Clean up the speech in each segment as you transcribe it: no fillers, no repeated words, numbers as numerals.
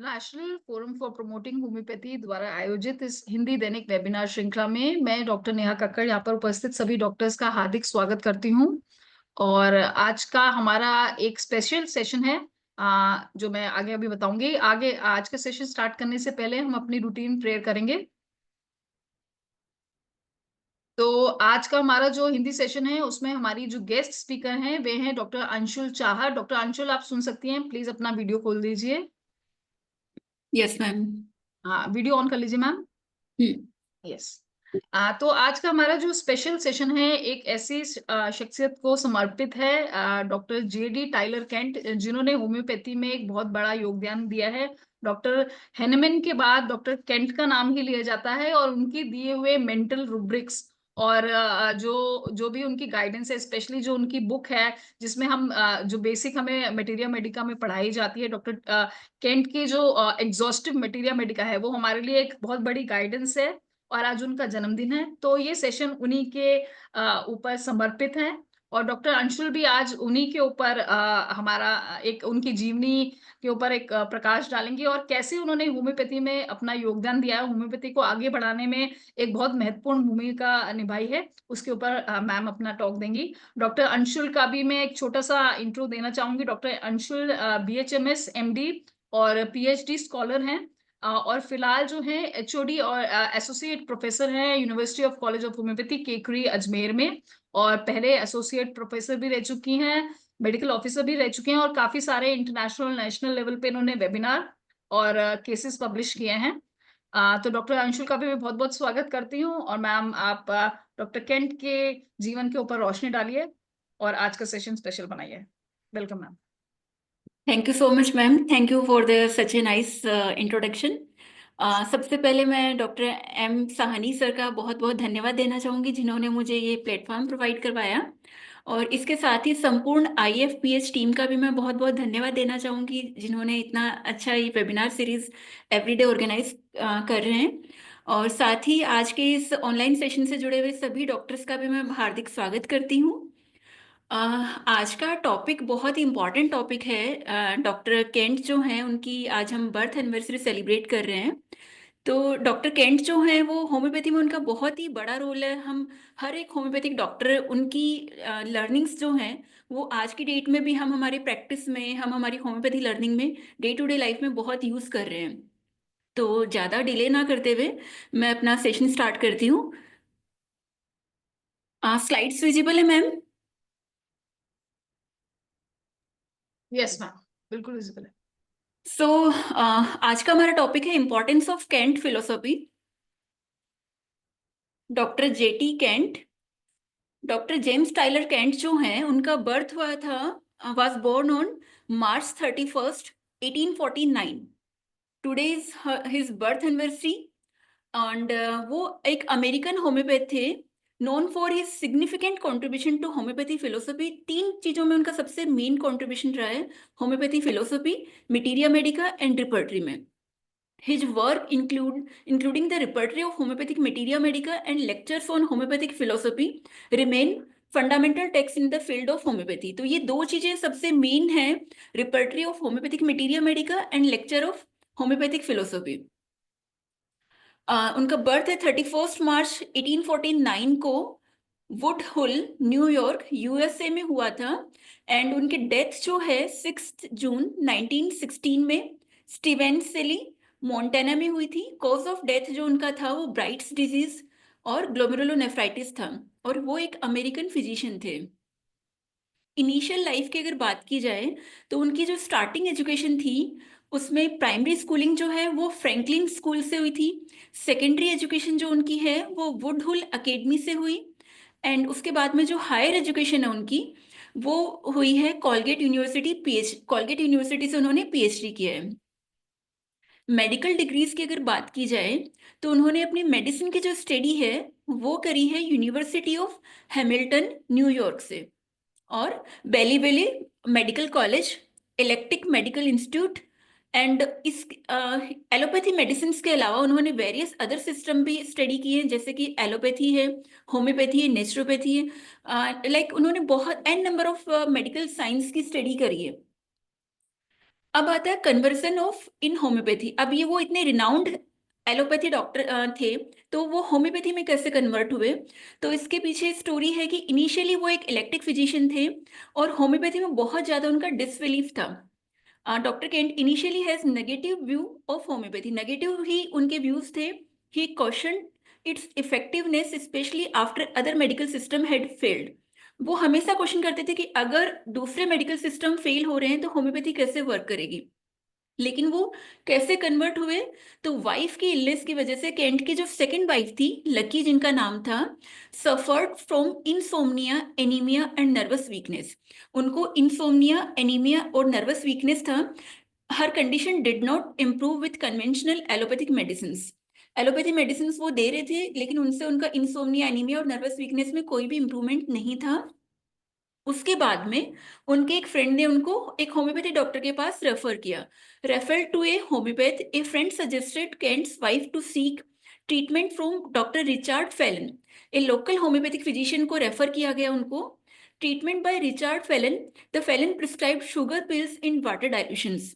National forum for promoting homeopathy द्वारा आयोजित इस हिंदी दैनिक वेबिनार श्रृंखला में मैं डॉक्टर नेहा कक्कड़ यहाँ पर उपस्थित सभी डॉक्टर्स का हार्दिक स्वागत करती हूँ। और आज का हमारा एक स्पेशल सेशन है, जो मैं आगे अभी बताऊंगी। आगे आज का सेशन स्टार्ट करने से पहले हम अपनी रूटीन प्रेयर करेंगे। तो आज का हमारा जो हिंदी सेशन है उसमें हमारी जो गेस्ट स्पीकर हैं वे हैं डॉक्टर अंशुल चाहा। डॉक्टर अंशुल, आप सुन सकती हैं? प्लीज अपना वीडियो खोल दीजिए। Yes ma'am. हाँ, वीडियो ऑन कर लीजिए मैम। यस। तो आज का हमारा जो स्पेशल सेशन है एक ऐसी शख्सियत को समर्पित है, डॉक्टर जेडी टाइलर केंट, जिन्होंने होम्योपैथी में एक बहुत बड़ा योगदान दिया है। डॉक्टर हेनमैन के बाद डॉक्टर केंट का नाम ही लिया जाता है और उनके दिए हुए मेंटल रूब्रिक्स और जो जो भी उनकी गाइडेंस है, स्पेशली जो उनकी बुक है जिसमें हम जो बेसिक हमें मटेरिया मेडिका में पढ़ाई जाती है, डॉक्टर केंट की जो एग्जॉस्टिव मटेरिया मेडिका है, वो हमारे लिए एक बहुत बड़ी गाइडेंस है। और आज उनका जन्मदिन है, तो ये सेशन उन्हीं के ऊपर समर्पित है। और डॉक्टर अंशुल भी आज उन्हीं के ऊपर हमारा एक उनकी जीवनी के ऊपर एक प्रकाश डालेंगे और कैसे उन्होंने होम्योपैथी में अपना योगदान दिया है, होम्योपैथी को आगे बढ़ाने में एक बहुत महत्वपूर्ण भूमिका निभाई है, उसके ऊपर मैम अपना टॉक देंगी। डॉक्टर अंशुल का भी मैं एक छोटा सा इंट्रो देना चाहूंगी। डॉक्टर अंशुल BHMS MD और PhD स्कॉलर हैं, और फिलहाल जो है HOD और एसोसिएट प्रोफेसर हैं university of college of homeopathy Kekri Ajmer में। और पहले एसोसिएट प्रोफेसर भी रह चुकी हैं, मेडिकल ऑफिसर भी रह चुके हैं, और काफी सारे इंटरनेशनल नेशनल लेवल पे इन्होंने वेबिनार और केसेस पब्लिश किए हैं। तो डॉक्टर अंशुल का भी मैं बहुत बहुत स्वागत करती हूँ। और मैम, आप डॉक्टर केंट के जीवन के ऊपर रोशनी डालिए और आज का सेशन स्पेशल बनाइए। Welcome ma'am. Thank you so much ma'am, thank you for the such a nice introduction. सबसे पहले मैं डॉक्टर एम साहनी सर का बहुत बहुत धन्यवाद देना चाहूँगी, जिन्होंने मुझे ये प्लेटफॉर्म प्रोवाइड करवाया। और इसके साथ ही संपूर्ण IFPH टीम का भी मैं बहुत बहुत धन्यवाद देना चाहूँगी, जिन्होंने इतना अच्छा ये वेबिनार सीरीज एवरीडे ऑर्गेनाइज कर रहे हैं। और साथ ही आज के इस ऑनलाइन सेशन से जुड़े हुए सभी डॉक्टर्स का भी मैं हार्दिक स्वागत करती हूँ। आज का टॉपिक बहुत ही इम्पॉर्टेंट टॉपिक है। डॉक्टर केंट जो हैं उनकी आज हम बर्थ एनिवर्सरी सेलिब्रेट कर रहे हैं। तो डॉक्टर केंट जो हैं वो होम्योपैथी में उनका बहुत ही बड़ा रोल है। हम हर एक होम्योपैथिक डॉक्टर उनकी लर्निंग्स जो हैं वो आज की डेट में भी हम हमारी प्रैक्टिस में, हम हमारी होम्योपैथी लर्निंग में डे टू डे लाइफ में बहुत यूज़ कर रहे हैं। तो ज़्यादा डिले ना करते हुए मैं अपना सेशन स्टार्ट करती हूँ। स्लाइड्स विजिबल है मैम? यस मैम, बिल्कुल विजिबल है। सो आज का हमारा टॉपिक है importance of Kent philosophy. Doctor JT Kent, doctor James Tyler Kent जो हैं उनका बर्थ हुआ था, was born on March 31st 1849। Today is his birth anniversary. And वो एक अमेरिकन होम्योपैथ थे, known for his significant contribution to homeopathy philosophy. तीन चीजों में उनका सबसे मेन कॉन्ट्रीब्यूशन रहा है, homeopathy philosophy, materia Medica and repertory में। His work including the repertory of homeopathic materia medica and lectures on homeopathic philosophy remain fundamental texts in the field of homeopathy। तो ये दो चीजें सबसे मेन है, repertory of homeopathic materia medica and lecture of homeopathic philosophy। उनका birth है 31 मार्च 1849 को would Hul New York USA में हुआ था। एंड उनकी डेथ जो है 6 जून 1916 में स्टीवेंसली मोंटाना में हुई थी। कॉज ऑफ डेथ जो उनका था वो ब्राइट्स डिजीज और ग्लोमेरुलोनेफ्राइटिस था, और वो एक अमेरिकन फिजिशियन थे। इनिशियल लाइफ की अगर बात की जाए तो उनकी जो स्टार्टिंग एजुकेशन थी उसमें प्राइमरी स्कूलिंग जो है वो फ्रैंकलिन स्कूल से हुई थी। सेकेंडरी एजुकेशन जो उनकी है वो वुडहुल अकेडमी से हुई। एंड उसके बाद में जो हायर एजुकेशन है उनकी वो हुई है कॉलगेट यूनिवर्सिटी से उन्होंने PhD किया है। मेडिकल डिग्रीज की अगर बात की जाए तो उन्होंने अपनी मेडिसिन की जो स्टडी है वो करी है यूनिवर्सिटी ऑफ हैमिल्टन न्यूयॉर्क से, और Bailey Bailey medical college, electric medical institute. And इस एलोपैथी मेडिसिन के अलावा उन्होंने वेरियस अदर सिस्टम भी स्टडी किए हैं, जैसे कि एलोपैथी है, होम्योपैथी है, नेचुरोपैथी है। लाइक उन्होंने बहुत an number of medical science की स्टडी करी है। अब आता है कन्वर्सन ऑफ इन होम्योपैथी। अब ये वो इतने रिनाउंड एलोपैथी डॉक्टर थे, तो वो होम्योपैथी में कैसे कन्वर्ट हुए? तो इसके पीछे स्टोरी है कि इनिशियली वो एक इलेक्ट्रिक फिजिशियन थे और होम्योपैथी में बहुत ज्यादा उनका डिसबिलीफ था। Doctor Kent initially has negative view of homeopathy, negative ही उनके व्यूज थे। He question its effectiveness specially after other medical system had failed. वो हमेशा क्वेश्चन करते थे कि अगर दूसरे मेडिकल सिस्टम फेल हो रहे हैं तो होम्योपैथी कैसे वर्क करेगी। लेकिन वो कैसे कन्वर्ट हुए? तो वाइफ की इलनेस की वजह से, केंट की जो सेकंड वाइफ थी लकी जिनका नाम था, suffered from insomnia, anemia and nervous weakness. उनको इंसोम्निया, एनीमिया और नर्वस वीकनेस था। Her condition did not improve with conventional allopathic medicine. Allopathy medicine वो दे रहे थे लेकिन उनसे उनका इंसोम्निया, एनीमिया और नर्वस वीकनेस में कोई भी इंप्रूवमेंट नहीं था। उसके बाद में उनके एक फ्रेंड ने उनको एक होम्योपैथी डॉक्टर के पास रेफर किया। Refer to a homeopath, a friend suggested Kent's wife to seek treatment from doctor Richard Phelan. A local homeopathic physician को रेफर किया गया उनको। Treatment by Richard Phelan, the Phelan prescribed sugar pills in water dilutions.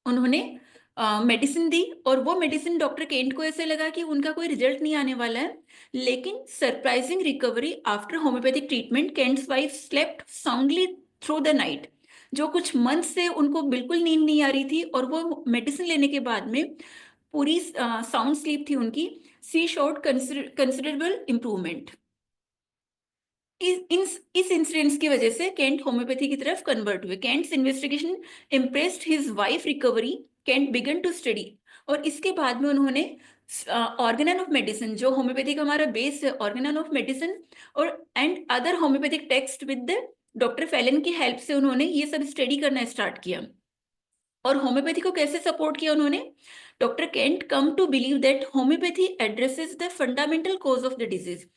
उन्होंने medicine दी और वो medicine doctor Kent को ऐसे लगा कि उनका कोई रिजल्ट नहीं आने वाला है। लेकिन surprising recovery after homeopathic treatment, Kant's wife slept soundly through the night. जो कुछ मंथ से उनको बिल्कुल नींद नहीं आ रही थी और वो मेडिसिन लेने के बाद में पूरी साउंड स्लीप थी उनकी। She showed considerable improvement. इस इंसिडेंट्स की वजह से केंट होम्योपैथी की तरफ कन्वर्ट हुए। Kent's investigation impressed his wife recovery, Kent began to study. और इसके बाद में उन्होंने ऑर्गेनन ऑफ मेडिसिन, जो होम्योपैथी का हमारा बेस है, ऑर्गेनन ऑफ मेडिसिन और and other homeopathic text with doctor Phelan की हेल्प से उन्होंने ये सब स्टडी करना स्टार्ट किया। और होम्योपैथी को कैसे सपोर्ट किया उन्होंने? Doctor Kent come to believe that homeopathy addresses the fundamental cause of the disease.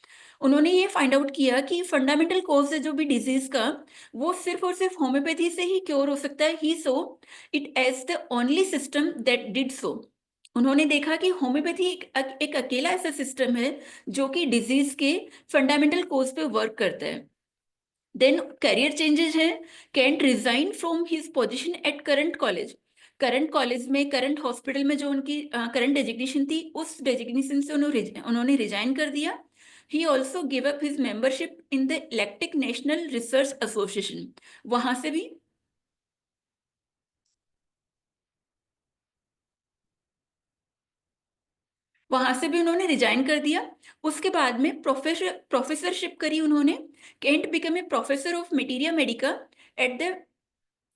उन्होंने ये फाइंड आउट किया कि फंडामेंटल कॉज है जो भी डिजीज का, वो सिर्फ और सिर्फ होम्योपैथी से ही क्योर हो सकता है। He saw it as the only system that did so. उन्होंने देखा कि होम्योपैथी एक अकेला ऐसा सिस्टम है जो कि डिजीज के फंडामेंटल कॉज पे वर्क करता है। देन करियर चेंजेस है। Kent resign from his position at current college. Current college में, करंट हॉस्पिटल में जो उनकी करंट डेजिग्नेशन थी, उस डेजिग्नेशन से उन्होंने रिजाइन कर दिया। He also give up his membership in the electric national research association. वहां से भी उन्होंने रिजाइन कर दिया। उसके बाद में प्रोफेसरशिप करी उन्होंने। Kent become a professor of materia medica at the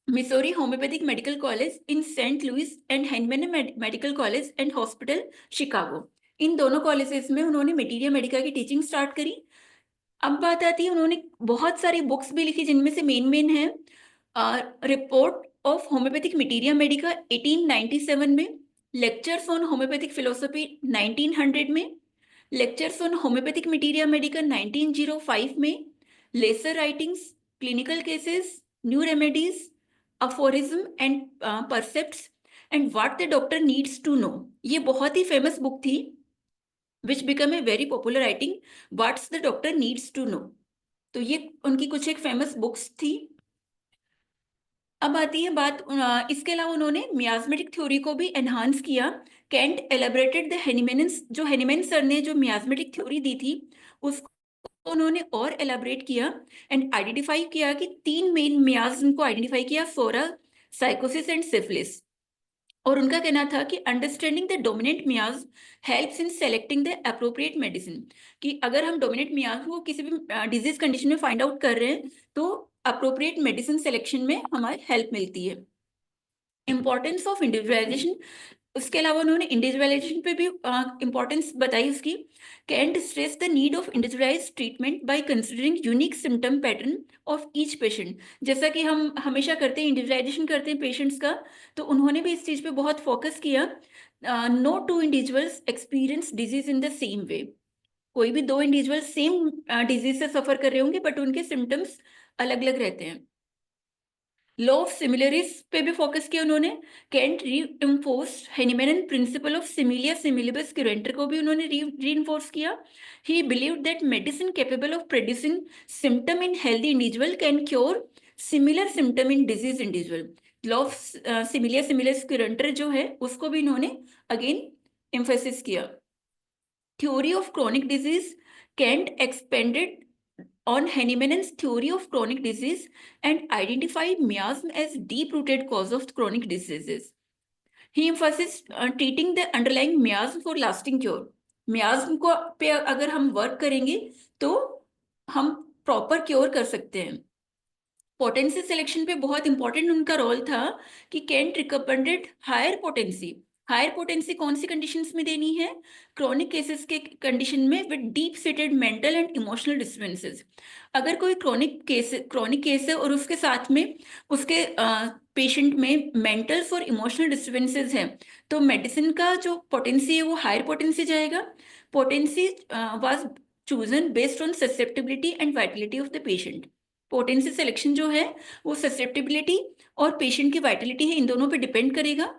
Missouri homeopathic medical college in Saint Louis and Hahnemann medical college and hospital Chicago. इन दोनों कॉलेजेस में उन्होंने मटेरिया मेडिका की टीचिंग स्टार्ट करी। अब बात आती है, उन्होंने बहुत सारी बुक्स भी लिखी जिनमें से मेन है report of homeopathic materia medica 1897 में, लेक्चर्स ऑन होम्योपैथिक फिलोसफी 1900 में, lectures on homeopathic materia medica 1905 में, lesser writings, clinical cases, new remedies, aphorism and precepts and what the doctor needs to know. ये बहुत ही famous book थी which become a very popular writing, what's the doctor needs to know. तो ये उनकी कुछ एक फेमस बुक्स थी। अब आती है बात, इसके अलावा उन्होंने मियाज्मेटिक थ्योरी को भी एनहांस किया। केंट एलेबरेटेड द हेनिमेन्स, जो हेनिमेन सर ने जो मियाज्मेटिक थ्योरी दी थी उसको उन्होंने और एलेबरेट किया एंड आइडेंटिफाई किया कि 3 मेन मियाज्म को आइडेंटिफाई किया, सोरा, साइकोसिस एंड सिफिलिस। और उनका कहना था कि understanding the dominant miasm helps in selecting the appropriate medicine. कि अगर हम डोमिनेंट मियाज को किसी भी डिजीज कंडीशन में फाइंड आउट कर रहे हैं तो अप्रोप्रिएट मेडिसिन सिलेक्शन में हमारी हेल्प मिलती है। इंपॉर्टेंस ऑफ इंडिविजुअलाइजेशन, उसके अलावा उन्होंने इंडिविजुअलाइजेशन पे भी इंपॉर्टेंस बताई उसकी। Kent stress the need of individualized treatment by considering unique symptom pattern of each patient. जैसा कि हम हमेशा करते हैं, इंडिविजुअलाइजेशन करते हैं पेशेंट्स का, तो उन्होंने भी इस चीज पे बहुत फोकस किया। No two individuals experience disease in the same way. कोई भी 2 इंडिविजुअल सेम डिजीज से सफर कर रहे होंगे बट उनके सिम्टम्स अलग अलग रहते हैं। लॉ ऑफ सिमिलरिस पे भी फोकस किया उन्होंने। Kent reinforced Hahnemann principle of similia similibus curentur को भी उन्होंने रीइंफोर्स किया। He believed that medicine capable of producing symptom in healthy individual can cure similar symptom in disease individual. Law of similia curentur जो है उसको भी इन्होंने again emphasis किया। Theory of chronic disease, Kent expanded on Hahnemann's theory of chronic disease and identified miasm as deep-rooted cause of chronic diseases. He emphasized treating the underlying miasm for lasting cure. miasm को पे अगर हम work करेंगे तो हम proper cure कर सकते हैं। पोटेंसी सिलेक्शन पे बहुत इंपॉर्टेंट उनका रोल था कि कैंट रिकमेंडेड हायर पोटेंसी कौन सी कंडीशंस में देनी है? क्रोनिक केसेस के कंडीशन में with deep seated mental and emotional disturbances. अगर कोई क्रोनिक केस है और उसके साथ में उसके पेशेंट में मेंटल और इमोशनल डिस्टर्बेंसेस है तो मेडिसिन का जो पोटेंसी है वो हायर पोटेंसी जाएगा। Potency was chosen based on susceptibility and Vitality of the patient. Potency selection जो है वो ससेप्टेबिलिटी और पेशेंट की वाइटलिटी है, इन दोनों पे डिपेंड करेगा।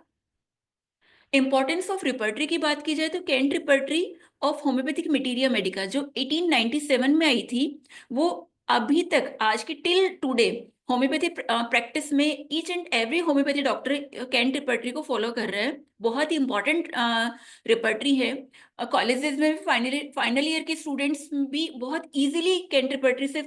इंपॉर्टेंस ऑफ रिपर्टरी की बात की जाए तो Kent repertory of homeopathic materia medica जो 1897 में आई थी वो अभी तक आज की टिल टुडे होम्योपैथी प्रैक्टिस में each and every homeopathy doctor Kent repertory को फॉलो कर रहे हैं। बहुत ही इंपॉर्टेंट रिपर्टरी है। कॉलेजेस में फाइनल ईयर के स्टूडेंट्स भी बहुत इजीली कैंट रिपर्टरी से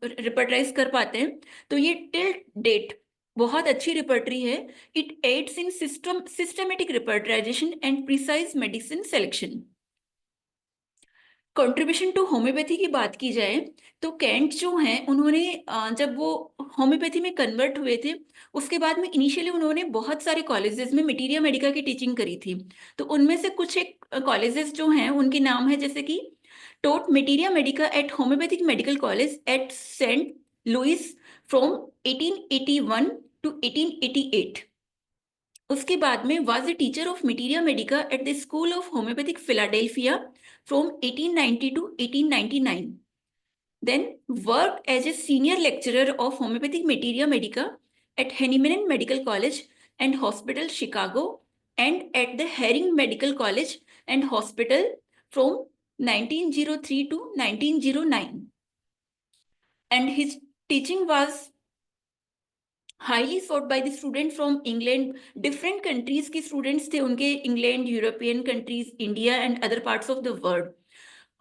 रिपर्टराइज कर पाते हैं। तो ये टिल डेट बहुत अच्छी रिपर्टरी है। It aids in systematic repertorization and precise medicine selection. Contribution to homeopathy की बात की जाए तो कैंट जो हैं उन्होंने जब वो होम्योपैथी में कन्वर्ट हुए थे उसके बाद में इनिशियली उन्होंने बहुत सारे कॉलेजेस में मटीरिया मेडिका की टीचिंग करी थी। तो उनमें से कुछ एक कॉलेजेस जो हैं उनके नाम है जैसे कि taught materia medica at homeopathic medical college at Saint Louis from 1881 to 1888। उसके बाद में was the teacher of materia medica at the school of homeopathic Philadelphia from 1890 to 1899. Then worked as a senior lecturer of homeopathic materia medica at Hahnemann Medical College and Hospital, Chicago, and at the Herring Medical College and Hospital from 1903 to 1909. And his teaching was highly sought by the student from England. Different countries के students थे उनके, England, European countries, India and other parts of the world.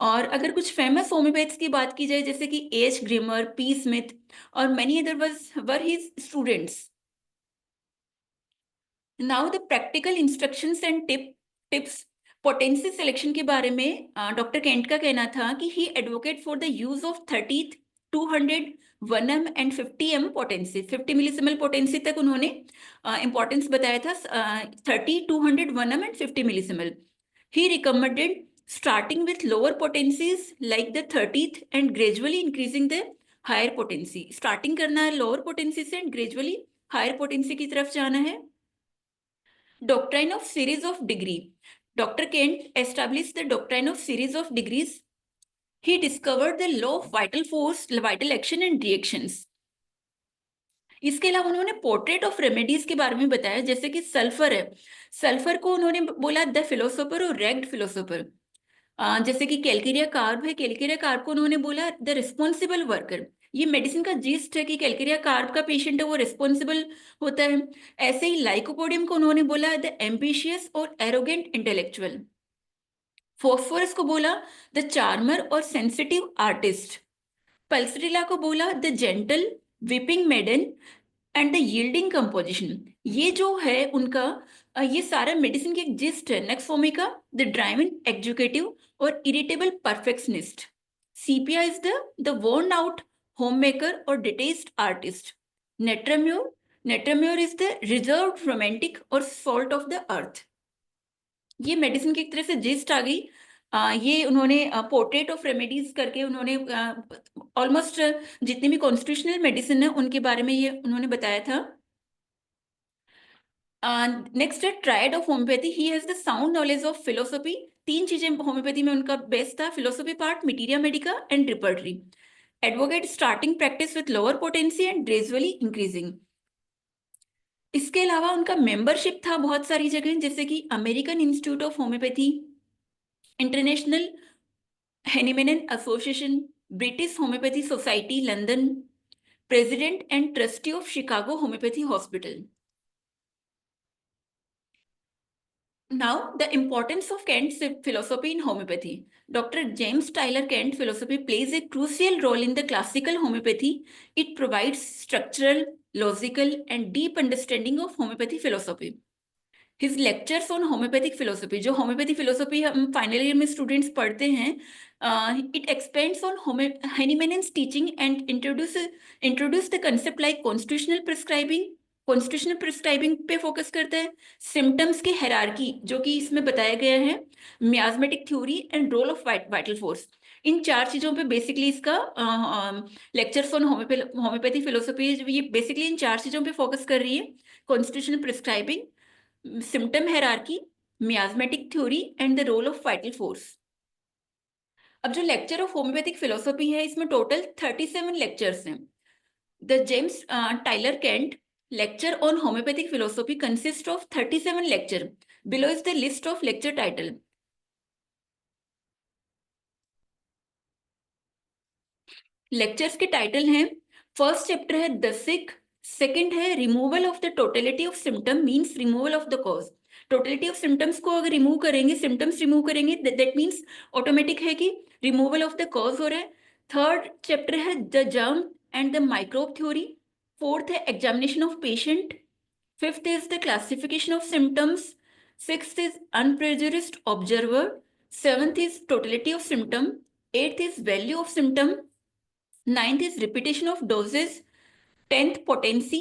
और अगर कुछ famous homeopaths की बात की जाए जैसे कि एच ग्रिमर, पी स्मिथ और many other were his students. Now the practical instructions and tips. Potency selection के बारे में डॉक्टर केंट का कहना था कि he advocate for the use of 30th, 200, 1m and 50m potency. 50 millesimal potency तक उन्होंने इंपॉर्टेंस बताया था। 30, 200, 1m and 50 millesimal. He recommended starting with lower potencies like the 30th and gradually increasing the higher potency। starting करना है lower potency से and gradually higher potency की तरफ जाना है। doctrine of series of degree। Dr. Kent established the doctrine of series of degrees। He discovered the law of vital force, vital action and reactions। इसके अलावा उन्होंने portrait of remedies के बारे में बताया जैसे कि सल्फर है, सल्फर को उन्होंने बोला द फिलोसोफर और रेग्ड फिलोसोफर। जैसे कि कैलकेरिया कार्ब है, कैलकेरिया कार्ब को उन्होंने बोला द रिस्पॉन्सिबल वर्कर। ये मेडिसिन का जिस्ट है कि कैलकेरिया कार्ब का पेशेंट है वो रिस्पॉन्सिबल होता है। ऐसे ही लाइकोपोडियम को उन्होंने बोला द एम्बिशियस और एरोगेंट इंटेलेक्चुअल। फॉस्फोरस को बोला द चार्मर और सेंसिटिव आर्टिस्ट। पल्सरिला को बोला the gentle weeping maiden and the yielding composition. ये जो है उनका ये सारा मेडिसिन की एक जिस्ट है। Next Formica the driving executive और irritable perfectionist. Sepia is the worn out home maker और detest artist. Natrum mur is the reserve romantic और सॉल्ट ऑफ द अर्थ। ये मेडिसिन की एक तरह से जिस्ट आ गई। ये उन्होंने पोर्ट्रेट ऑफ रेमेडीज करके उन्होंने ऑलमोस्ट जितनी भी कॉन्स्टिट्यूशनल मेडिसिन है उनके बारे में ये उन्होंने बताया था। नेक्स्ट है triad of homeopathy. He has the sound knowledge of philosophy. 3 चीजें होम्योपैथी में उनका बेस्ट था, philosophy part, materia Medica and repertory. Advocate starting practice with lower potency and gradually increasing. इसके अलावा उनका मेंबरशिप था बहुत सारी जगह जैसे कि American institute of homeopathy, international Hahnemann association, British homeopathy society London, president and trustee of Chicago homeopathy hospital. Now, the importance of Kant's philosophy in homeopathy. Dr. James Tyler Kant philosophy plays a crucial role in the classical homeopathy. It provides structural, logical, and deep understanding of homeopathy philosophy. His lectures on homeopathic philosophy, जो homeopathy philosophy हम final year में students पढ़ते हैं, it expands on Hahnemann's teaching and introduce the concept like constitutional prescribing पे focus करता है, symptoms की hierarchy जो कि इसमें बताया गया है, miasmatic theory and role of vital force. इन 4 चीजों पे बेसिकली इसका लेक्चर्स ऑन होम्योपैथी फिलोसफी ये बेसिकली इन 4 चीजों पे फोकस कर रही है, constitutional prescribing, symptom hierarchy, miasmatic theory and the role of vital force. अब जो लेक्चर ऑफ होम्योपैथिक फिलोसफी है इसमें टोटल 37 लेक्चर्स हैं। The James Tyler Kent lecture on homeopathic philosophy consists of 37 lecture. Below is the list of lecture title. Lectures के title हैं, first chapter है The Sick, second है Removal of the Totality of Symptom means Removal of the Cause. Totality of Symptoms को अगर remove करेंगे, symptoms remove करेंगे, that means automatic है कि removal of the cause हो रहा है. Third chapter है The Germ and the Microbe Theory. Fourth है Examination of Patient. Fifth is the classification of symptoms. Sixth is unprejudiced observer. Seventh is totality of symptom. Eighth is value of symptom. Ninth is repetition of doses. 10th potency.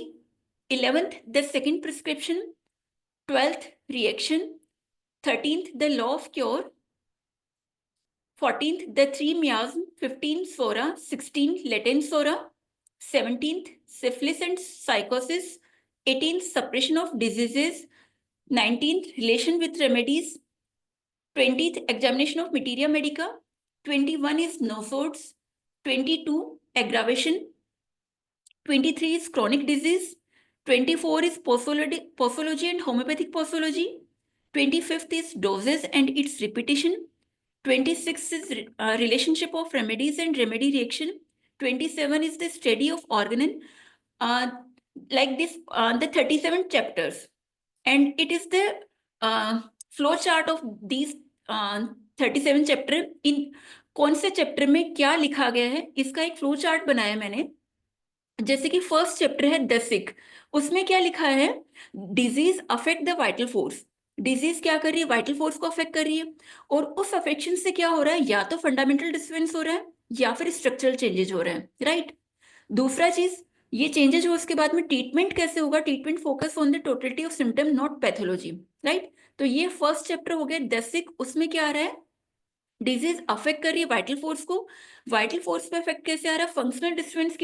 11th the second prescription. 12th reaction. 13th the law of cure. 14th the 3 miasm. 15th sora. 16th latent sora. 17th syphilis and psychosis. 18th suppression of diseases. 19th relation with remedies. 20th examination of materia medica. 21 is nosodes. 22 aggravation. 23 is chronic disease. 24 is posology and homeopathic posology. 25th is doses and its repetition. 26 is relationship of remedies and remedy reaction. 27 is the study of organon. Like this, the 37 chapters, and it is the flow chart of these 37 chapter. इन कौन से chapter में क्या लिखा गया है इसका एक फ्लो चार्ट बनाया मैंने। जैसे कि फर्स्ट चैप्टर है द सिक, उसमें क्या लिखा है, disease affect the vital force. Disease क्या कर रही है, वाइटल फोर्स को अफेक्ट कर रही है, और उस अफेक्शन से क्या हो रहा है, या तो फंडामेंटल डिस्टर्बेंस हो रहा है या फिर स्ट्रक्चरल चेंजेस हो रहे हैं, राइट। दूसरा चीज, ये चेंजेस हो उसके बाद में ट्रीटमेंट कैसे होगा, treatment focus on the totality of symptom not pathology, right. तो ये फर्स्ट चैप्टर हो गया द सिक, उसमें क्या आ रहा है, डिजीज अफेक्ट कर रही है वाइटल फोर्स को, वाइटल फोर्स पे अफेक्ट कैसे आ रहा है, फंक्शनल डिस्टर्बेंस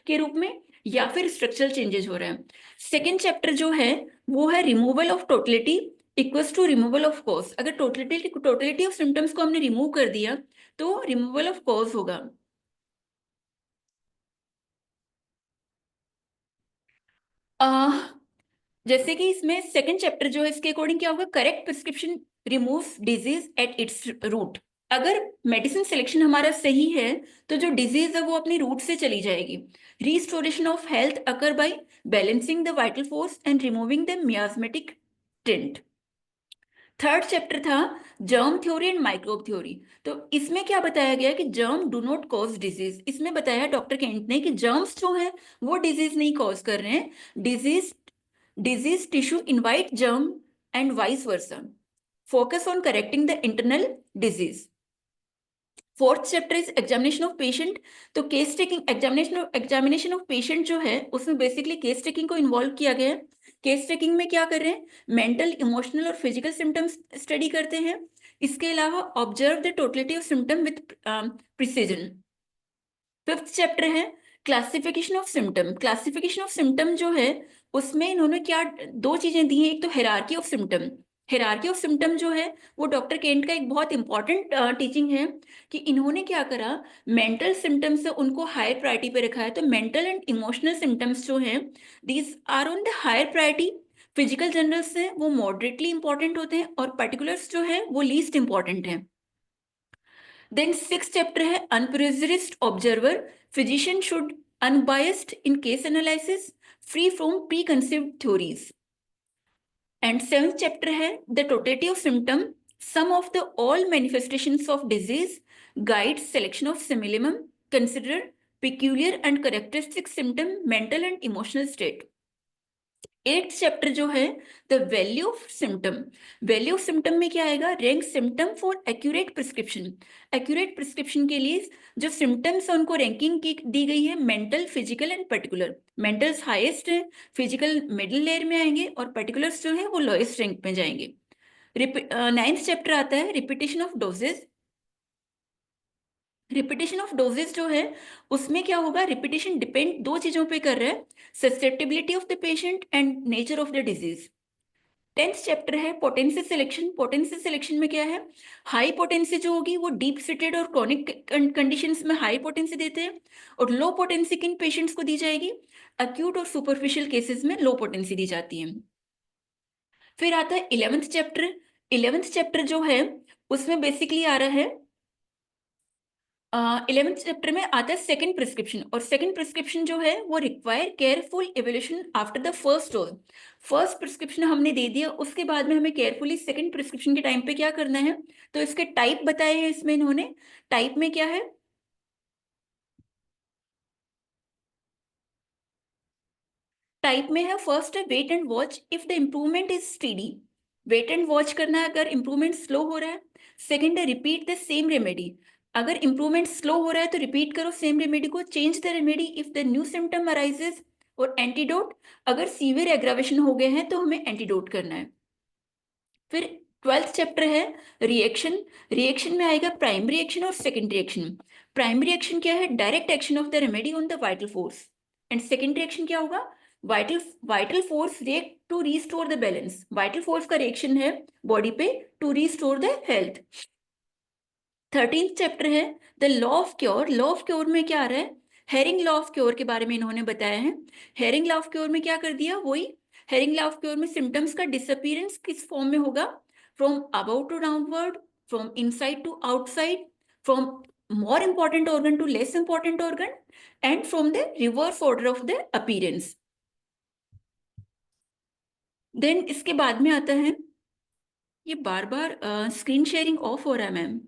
के रूप में या फिर स्ट्रक्चरल चेंजेस हो रहे हैं। सेकेंड चैप्टर जो है वो है removal of totality equals to removal of cause. अगर टोटलिटी ऑफ सिम्टम्स को हमने रिमूव कर दिया तो रिमूवल ऑफ कॉज होगा। जैसे कि इसमें सेकंड चैप्टर जो है इसके अकॉर्डिंग क्या होगा, correct prescription removes disease at its root. अगर मेडिसिन सिलेक्शन हमारा सही है तो जो डिजीज है वो अपनी रूट से चली जाएगी। Restoration of health occur by balancing the vital force and removing the miasmatic taint. Third chapter था germ theory and microbe theory. तो इसमें क्या बताया गया कि germ do not cause disease. इसमें बताया डॉक्टर केंट ने कि जर्म्स जो है वो डिजीज नहीं कॉज कर रहे हैं, disease tissue invite germ and vice versa. Focus on correcting the internal disease. Fourth chapter is examination of patient. तो case taking examination of patient जो है उसमें बेसिकली केस टेकिंग को इन्वॉल्व किया गया है। केस टेकिंग में क्या कर रहे हैं, मेंटल, इमोशनल और फिजिकल सिम्टम्स स्टडी करते हैं। इसके अलावा observe the totality of symptom with precision. Fifth chapter है classification of symptom. Classification of symptom जो है उसमें इन्होंने क्या दो चीजें दी हैं, एक तो hierarchy of symptom. Hierarchy of symptom जो है वो डॉक्टर केंट का एक बहुत इंपॉर्टेंट टीचिंग है कि इन्होंने क्या करा, मेंटल सिम्टम्स से उनको हायर प्रायोरिटी पे रखा है। तो मेंटल एंड इमोशनल सिम्टम्स जो हैं these are on the higher priority. Physical generals हैं वो मॉडरेटली इंपॉर्टेंट होते हैं और पर्टिकुलर्स जो है वो लीस्ट इंपॉर्टेंट है। देन सिक्स चैप्टर है unprejudiced observer. Physician should unbiased in case analysis, free from preconceived theories. And 7th chapter है the totality of symptom, sum of the all manifestations of disease, guide selection of similimum, consider peculiar and characteristic symptom, mental and emotional state. 8th chapter जो है the value of symptom, value of symptom में क्या आएगा, rank symptom for accurate prescription, accurate prescription के लिए जो symptoms है उनको रैंकिंग की दी गई है, mental, physical and particular. Mentals highest है, फिजिकल मिडिल लेयर में आएंगे और पर्टिकुलर्स जो है वो लोएस्ट रैंक में जाएंगे। 9th चैप्टर आता है repetition of doses. Repetition of doses जो है उसमें क्या होगा, रिपीटेशन डिपेंड दो चीजों पे कर रहा है, susceptibility of the patient and nature of the disease. 10th chapter है पोटेंसी सिलेक्शन। पोटेंसी सिलेक्शन में क्या है, हाई पोटेंसी जो होगी वो डीप सीटेड और क्रॉनिक कंडीशंस में हाई पोटेंसी देते हैं, और लो पोटेंसी किन पेशेंट्स को दी जाएगी, अक्यूट और सुपरफिशियल केसेस में लो पोटेंसी दी जाती है। फिर आता है 11th चैप्टर। 11th चैप्टर जो है उसमें बेसिकली आ रहा है 11th चैप्टर में आता है सेकंड प्रिस्क्रिप्शन, और सेकंड प्रिस्क्रिप्शन जो है वो require careful evolution after the first dose. First prescription हमने दे दिया, उसके बाद में हमें केयरफुली सेकंड प्रिस्क्रिप्शन के टाइम पे क्या करना है, तो इसके टाइप बताए हैं इसमें इन्होंने। टाइप में क्या है, टाइप में है फर्स्ट है wait and watch if the improvement is steady, wait and watch करना है अगर इम्प्रूवमेंट स्लो हो रहा है। सेकंड है रिपीट द सेम रेमेडी, अगर इम्प्रूवमेंट स्लो हो रहा है तो रिपीट करो सेम रेमेडी को, change the remedy if the new symptom arises, और एंटीडोट, अगर सीवियर एग्रावेशन हो गए हैं तो हमें एंटीडोट करना है। फिर 12th चैप्टर है रिएक्शन। रिएक्शन में आएगा प्राइमरी एक्शन और सेकेंडरी एक्शन। प्राइमरी एक्शन क्या है, direct action of the remedy on the vital force, and secondary action क्या होगा, vital force react to restore the balance, vital force का reaction है बॉडी पे to restore the health. 13th chapter है the law of cure. Law of cure में क्या आ रहा है, हेरिंग लॉ ऑफ क्योर के बारे में इन्होंने बताया है। हेरिंग लॉ ऑफ क्योर में क्या कर दिया, वही हेरिंग लॉ ऑफ क्योर में सिम्टम्स का डिसअपीयरेंस किस फॉर्म में होगा, from about to downward, from inside to outside, from more important organ to less important organ, and from the reverse order of the appearance. Then इसके बाद में आता है, ये बार बार स्क्रीन शेयरिंग ऑफ हो रहा है मैम।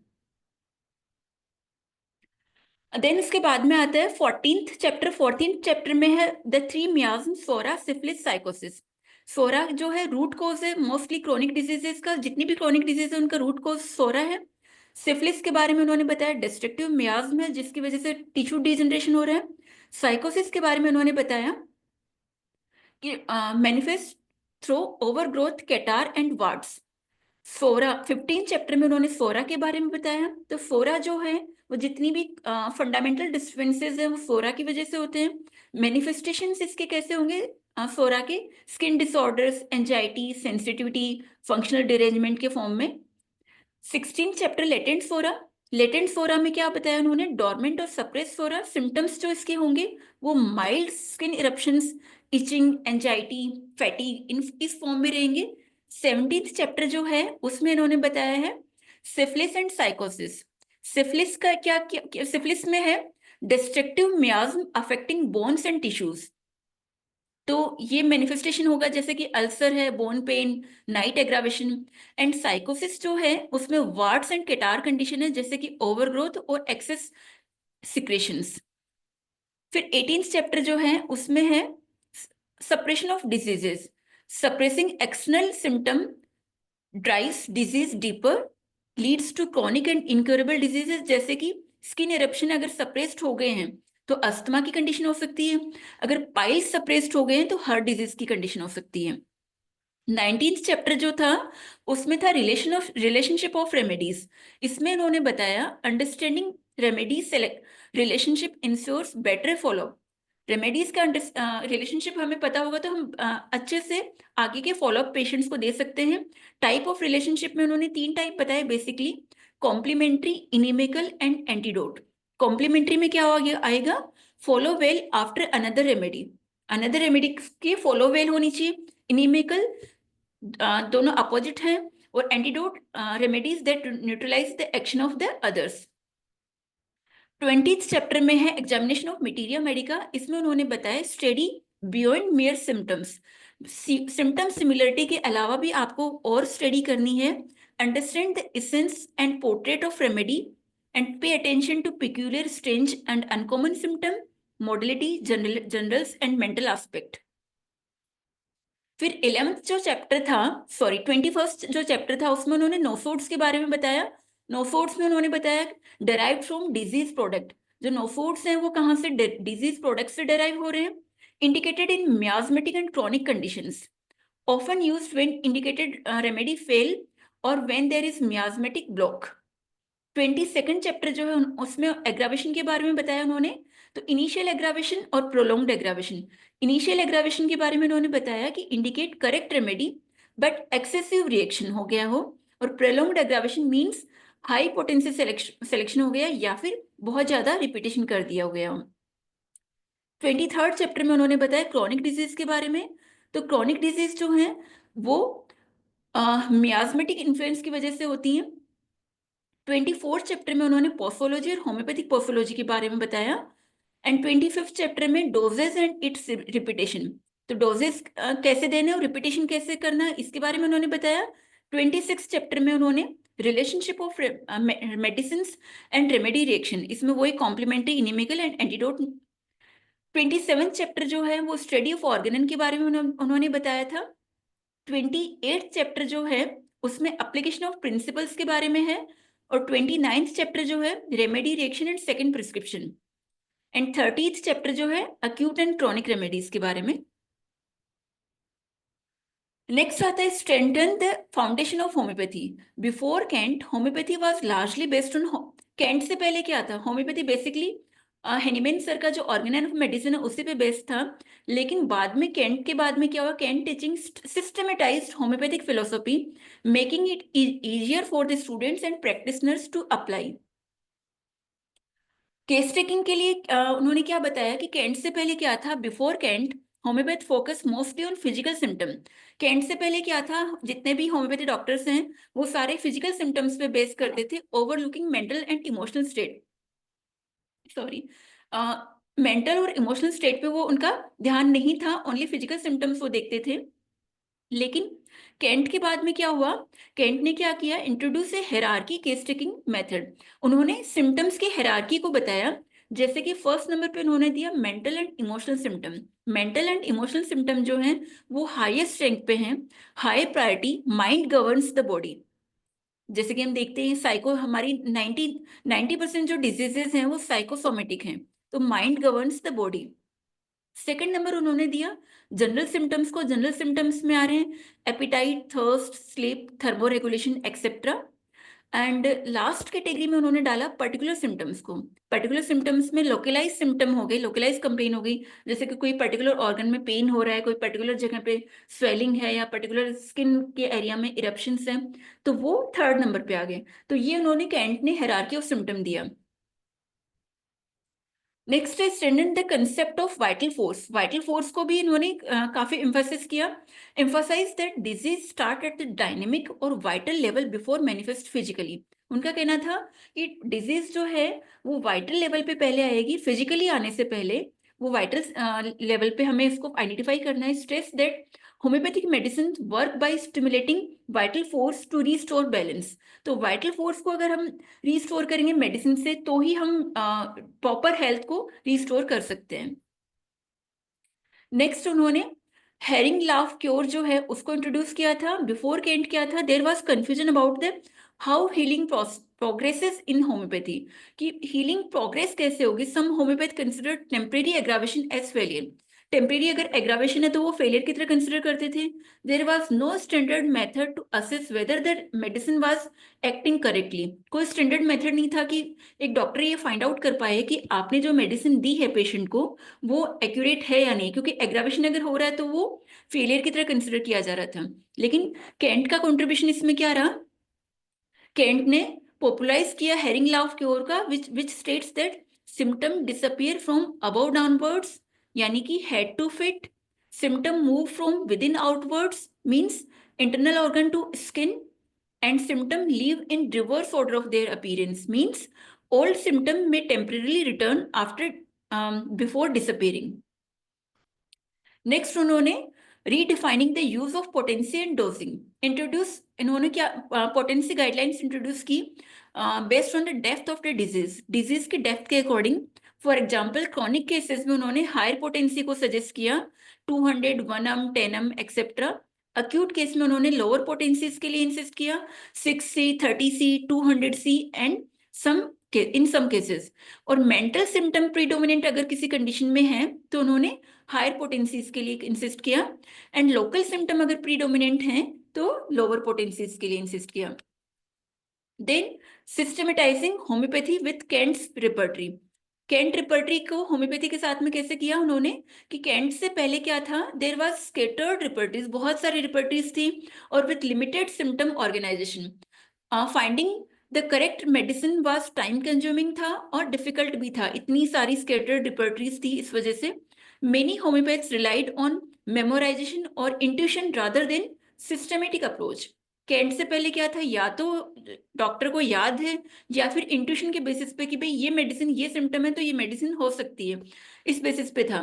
देन इसके बाद में आता है 14th चैप्टर। 14th चैप्टर में है द 3 मियाज्म, सोरा, सिफिलिस, साइकोसिस। सोरा जो है रूट कोज है मोस्टली क्रोनिक डिजीजेस का, जितनी भी क्रोनिक डिजीज है उनका रूट कोज सोरा है। सिफिलिस के बारे में उन्होंने बताया डिस्ट्रक्टिव मियाज्म है जिसकी वजह से टिश्यू डिजनरेशन हो रहा है। साइकोसिस के बारे में उन्होंने बताया कि manifest through overgrowth, catarrh and warts. Psora 15 chapter में उन्होंने सोरा के बारे में बताया। तो सोरा जो है वो जितनी भी फंडामेंटल डिस्टर्बेंसेस है वो सोरा की वजह से होते हैं। मैनिफेस्टेशंस इसके कैसे होंगे, सोरा के skin disorders, anxiety, sensitivity, functional derangement के फॉर्म में। 16 चैप्टर लेटेंट सोरा। लेटेंट सोरा में क्या बताया उन्होंने, डोरमेंट और सप्रेस सोरा। सिम्टम्स जो इसके होंगे वो mild skin eruptions, itching, anxiety, fatigue, इस फॉर्म में रहेंगे। 17th चैप्टर जो है उसमें इन्होंने बताया है सिफिलिस एंड साइकोसिस। सिफिलिस का क्या सिफिलिस में है destructive miasm affecting bones and tissues. तो ये मैनिफेस्टेशन होगा जैसे कि अल्सर है, bone pain, night aggravation. And sycosis जो है उसमें वार्ड्स एंड केटार कंडीशन है जैसे कि ओवरग्रोथ और एक्सेस सिक्रेशंस। फिर 18th चैप्टर जो है उसमें है suppression of diseases, suppressing external symptom drives disease deeper, leads to chronic and incurable diseases, जैसे कि स्किन इरप्शन अगर सप्रेस्ड हो गए हैं तो अस्थमा की कंडीशन हो सकती है, अगर पाइल्स सप्रेस्ड हो गए हैं तो हार्ट डिजीज की कंडीशन हो सकती है। 19th चैप्टर जो था उसमें था रिलेशनशिप ऑफ रेमेडीज। इसमें उन्होंने बताया understanding remedy select relationship insures better follow. Remedies का रिलेशनशिप हमें पता होगा तो हम अच्छे से आगे के फॉलोअप पेशेंट्स को दे सकते हैं। टाइप ऑफ रिलेशनशिप में उन्होंने 3 टाइप बताए basically, complementary, inimical and antidote. Complementary में क्या आएगा, follow well after another remedy, another remedy की फॉलो वेल होनी चाहिए। इनिमिकल दोनों अपोजिट हैं, और antidote remedies that neutralize the action of the others. 20th chapter में है एग्जामिनेशन ऑफ मटीरिया मेडिका। इसमें उन्होंने बताया study beyond mere symptoms, symptom similarity के अलावा भी आपको और स्टडी करनी है. Understand the essence and portrait of remedy and pay attention to peculiar, strange and uncommon symptom, modality, generals and mental aspect. फिर 11th जो चैप्टर था, सॉरी 21st जो चैप्टर था, उसमें उन्होंने नोसोड्स के बारे में बताया. नोसोड्स में उन्होंने बताया डेराइव फ्रॉम डिजीज प्रोडक्ट. जो नोसोड्स हैं वो कहाँ से डिजीज प्रोडक्ट से डेराइव हो रहे हैं. Indicated in miasmatic and chronic conditions, often used when indicated remedy fail or when there is miasmatic block. 22nd chapter जो है उसमें एग्रावेशन के बारे में बताया उन्होंने. तो इनिशियल एग्रावेशन और प्रोलॉन्ग्ड एग्रावेशन. इनिशियल एग्रावेशन के बारे में उन्होंने बताया कि indicate correct remedy but excessive reaction हो गया हो, और prolonged aggravation means high potency selection हो गया या फिर बहुत ज्यादा रिपीटेशन कर दिया हो गया हो. 23rd चैप्टर में उन्होंने बताया क्रॉनिक डिजीज के बारे में. तो क्रॉनिक डिजीज जो है वो मियास्मेटिक इन्फ्लुएंस की वजह से होती हैं. 24th चैप्टर में उन्होंने पोसोलॉजी और होम्योपैथिक पोसोलॉजी के बारे में बताया. एंड 25th चैप्टर में डोजेस एंड इट्स रिपीटेशन. तो डोजेस कैसे देने और रिपीटेशन कैसे करना, इसके बारे में उन्होंने बताया. 26th चैप्टर में उन्होंने relationship of medicine and remedy reaction, इसमें वही complementary, inimical and antidote. 27th chapter जो है वो स्टडी ऑफ ऑर्गेनन के बारे में उन्होंने बताया था. 28th चैप्टर जो है उसमें एप्लीकेशन ऑफ प्रिंसिपल्स के बारे में है. और 29th चैप्टर जो है remedy reaction and second prescription. And 30th chapter जो है अक्यूट एंड क्रॉनिक रेमेडीज के बारे में. नेक्स्ट आता है strengthen the foundation of homeopathy. Before Kent homeopathy was largely based on. Kent से पहले क्या था, होम्योपैथी बेसिकली हेनिमैन सर का जो ऑर्गेनाइन ऑफ मेडिसिन है उसी पे बेस्ड था. लेकिन बाद में कैंट के बाद में क्या हुआ, Kent teaching systematized homeopathic philosophy, making it easier for the students and practitioners to apply. Case taking के लिए उन्होंने क्या बताया कि कैंट से पहले क्या था, before Kent homeopath focus mostly on physical symptom. Kent से पहले क्या था, जितने भी होम्योपैथी डॉक्टर्स हैं वो सारे फिजिकल सिम्टम्स पे बेस करते थे, overlooking mental and emotional state. Sorry, mental और इमोशनल स्टेट पे वो उनका ध्यान नहीं था, ओनली फिजिकल सिम्टम्स वो देखते थे. लेकिन कैंट के बाद में क्या हुआ, कैंट ने क्या किया, इंट्रोड्यूस ए हेरार्की केस टेकिंग मेथड. उन्होंने सिम्टम्स की हेरार्की को बताया. जैसे कि फर्स्ट नंबर पे उन्होंने दिया mental and emotional symptom. Mental and emotional symptom जो हैं वो हाईएस्ट रैंक पे हैं. High priority, mind governs the body. जैसे कि हम देखते हैं साइको, हमारी 90% जो डिजीजेस हैं वो साइकोसोमेटिक हैं. तो mind governs the body. Second number उन्होंने दिया जनरल सिम्टम्स को. जनरल सिम्टम्स में आ रहे हैं appetite, thirst, sleep, thermoregulation etcetera. And last category में उन्होंने डाला पर्टिकुलर सिम्टम्स को. पर्टिकुलर सिम्टम्स में लोकलाइज सिम्टम हो गई, लोकलाइज कंप्लेन हो गई. जैसे कि कोई पर्टिकुलर ऑर्गन में पेन हो रहा है, कोई पर्टिकुलर जगह पे स्वेलिंग है, या पर्टिकुलर स्किन के एरिया में इरप्शंस हैं, तो वो थर्ड नंबर पे आ गए. तो ये उन्होंने कैंट ने हायरार्की ऑफ सिम्टम दिया. नेक्स्ट है strengthen the concept of vital force. Vital force को भी इन्होंने काफी एम्फेसिस किया. Emphasize that disease start at the dynamic और vital level before manifest physically. उनका कहना था कि डिजीज जो है वो वाइटल लेवल पे पहले आएगी, फिजिकली आने से पहले वो वाइटल लेवल पे हमें इसको आइडेंटिफाई करना है. Stress that homeopathic medicine work by stimulating vital force to restore balance. तो वाइटल फोर्स को अगर हम रिस्टोर करेंगे मेडिसिन से तो ही हम प्रॉपर हेल्थ को रिस्टोर कर सकते हैं. नेक्स्ट उन्होंने हेरिंग लाफ क्योर जो है उसको इंट्रोड्यूस किया था. बिफोर कैंट क्या था, there was confusion about the how healing progresses in homeopathy, कि हीलिंग प्रोग्रेस कैसे होगी. Some homeopath consider temporary aggravation as failure. Temporary अगर एग्रावेशन है तो वो फेलियर की तरह कंसिडर करते थे. There was no standard method to assess whether the medicine was acting correctly. कोई स्टैंडर्ड मेथड नहीं था कि एक डॉक्टर ये फाइंड आउट कर पाए कि आपने जो मेडिसिन दी है पेशेंट को वो एक्यूरेट है या नहीं, क्योंकि एग्रावेशन अगर हो रहा है तो वो फेलियर की तरह कंसिडर किया जा रहा था. लेकिन कैंट का कंट्रीब्यूशन इसमें क्या रहा, कैंट ने पॉपुलराइज किया हेरिंग लाफ क्योर का, which states that symptom disappear from above downwards, यानी कि head to feet. Symptom move from within outwards, means internal organ to skin. And symptom leave in reverse order of their appearance, means old symptom may temporarily return after before disappearing. Next उन्होंने redefining the use of potency and dosing. Introduce इन्होंने क्या potency guidelines introduce की based on the depth of the disease की depth के according. For example chronic cases में उन्होंने higher potency को suggest किया, 200, 1 m, 10 m etcetera. Acute case में उन्होंने लोअर पोटेंसीज के लिए इंसिस्ट किया, 6C, 30C, 200C and in some cases. और मेंटल सिम्टम प्रीडोमिनेंट अगर किसी कंडीशन में है तो उन्होंने हायर पोटेंसीज के लिए इंसिस्ट किया, एंड लोकल सिम्टम अगर प्रीडोमिनेंट हैं तो लोअर पोटेंसीज के लिए इंसिस्ट किया। Then systematizing homeopathy with Kent's repertory. Kent repertory को होम्योपैथी के साथ में कैसे किया उन्होंने कि केंट से पहले क्या था, देयर वाज स्कैटर्ड रिपर्टरीज, बहुत सारी रिपर्टरीज थी और with limited symptom organization. Finding the correct medicine was time consuming था और डिफिकल्ट भी था, इतनी सारी स्कैटर्ड रिपर्टरीज थी। इस वजह से many homeopaths relied on memorization और intuition rather than systematic approach. Kent से पहले क्या था, या तो डॉक्टर को याद है या फिर इंट्यूशन के बेसिस पे कि भाई ये मेडिसिन, ये सिम्टम है तो ये मेडिसिन हो सकती है, इस बेसिस पे था।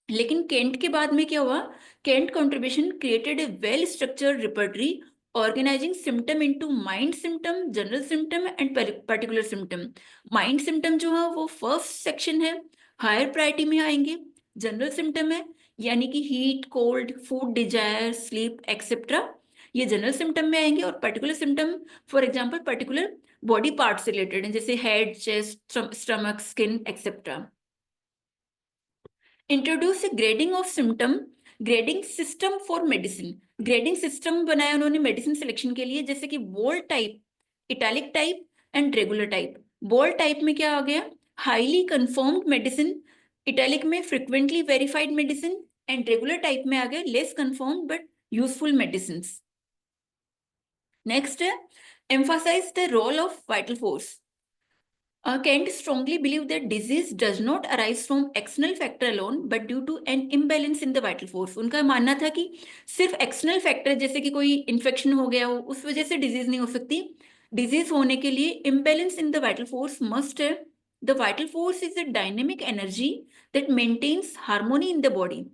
लेकिन केंट के बाद में क्या हुआ, Kent contribution created a well structured repertory organizing symptom into mind symptom, general symptom and particular symptom. Mind symptom जो है वो फर्स्ट सेक्शन है, हायर प्रायोरिटी में आएंगे। जनरल सिम्टम है यानी कि heat, cold, food desire, sleep etcetera, ये जनरल सिम्टम में आएंगे। और particular symptom for example particular body part से रिलेटेड है, जैसे head, chest, stomach, skin etcetera. Introduce grading of symptom, grading system for medicine. Grading system बनाया उन्होंने medicine selection के लिए, जैसे कि bold type, italic type and regular type. Bold type में क्या आ गया, हाईली कंफर्म्ड मेडिसिन, इटैलिक में frequently verified medicine and regular type में आ गया less confirmed but useful medicine. Next है emphasize the role of vital force. Kent strongly believed that disease does not arise from external factor alone but due to an imbalance in the vital force. उनका मानना था कि सिर्फ external factor जैसे कि कोई infection हो गया हो उस वजह से डिजीज नहीं हो सकती। डिजीज होने के लिए imbalance in the vital force must है। The vital force is a dynamic energy that maintains harmony in the body,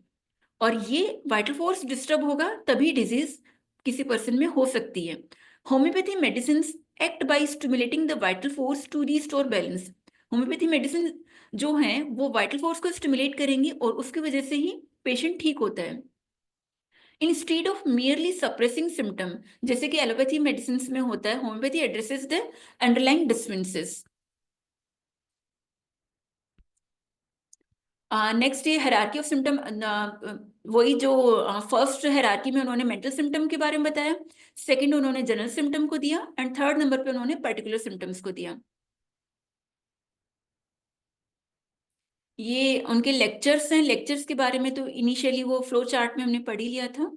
और ये वाइटल फोर्स डिस्टर्ब होगा तभी डिजीज किसी पर्सन में हो सकती है। Homeopathy medicine act by stimulating the vital force to restore balance. Homeopathy medicine जो हैं वो वाइटल फोर्स को स्टिमुलेट करेंगी और उसकी वजह से ही पेशेंट ठीक होता है। Instead of merely suppressing symptom, जैसे कि एलोपैथी मेडिसिन में होता है, homeopathy addresses the underlying differences. Next ये हायरार्की ऑफ सिम्टम, वही जो फर्स्ट हायरार्की में उन्होंने मेंटल सिम्टम के बारे में बताया, सेकंड उन्होंने जनरल सिम्टम को दिया एंड थर्ड नंबर पे उन्होंने पर्टिकुलर सिम्टम्स को दिया। ये उनके लेक्चर्स हैं, लेक्चर्स के बारे में तो इनिशियली वो फ्लो चार्ट में हमने पढ़ ही लिया था।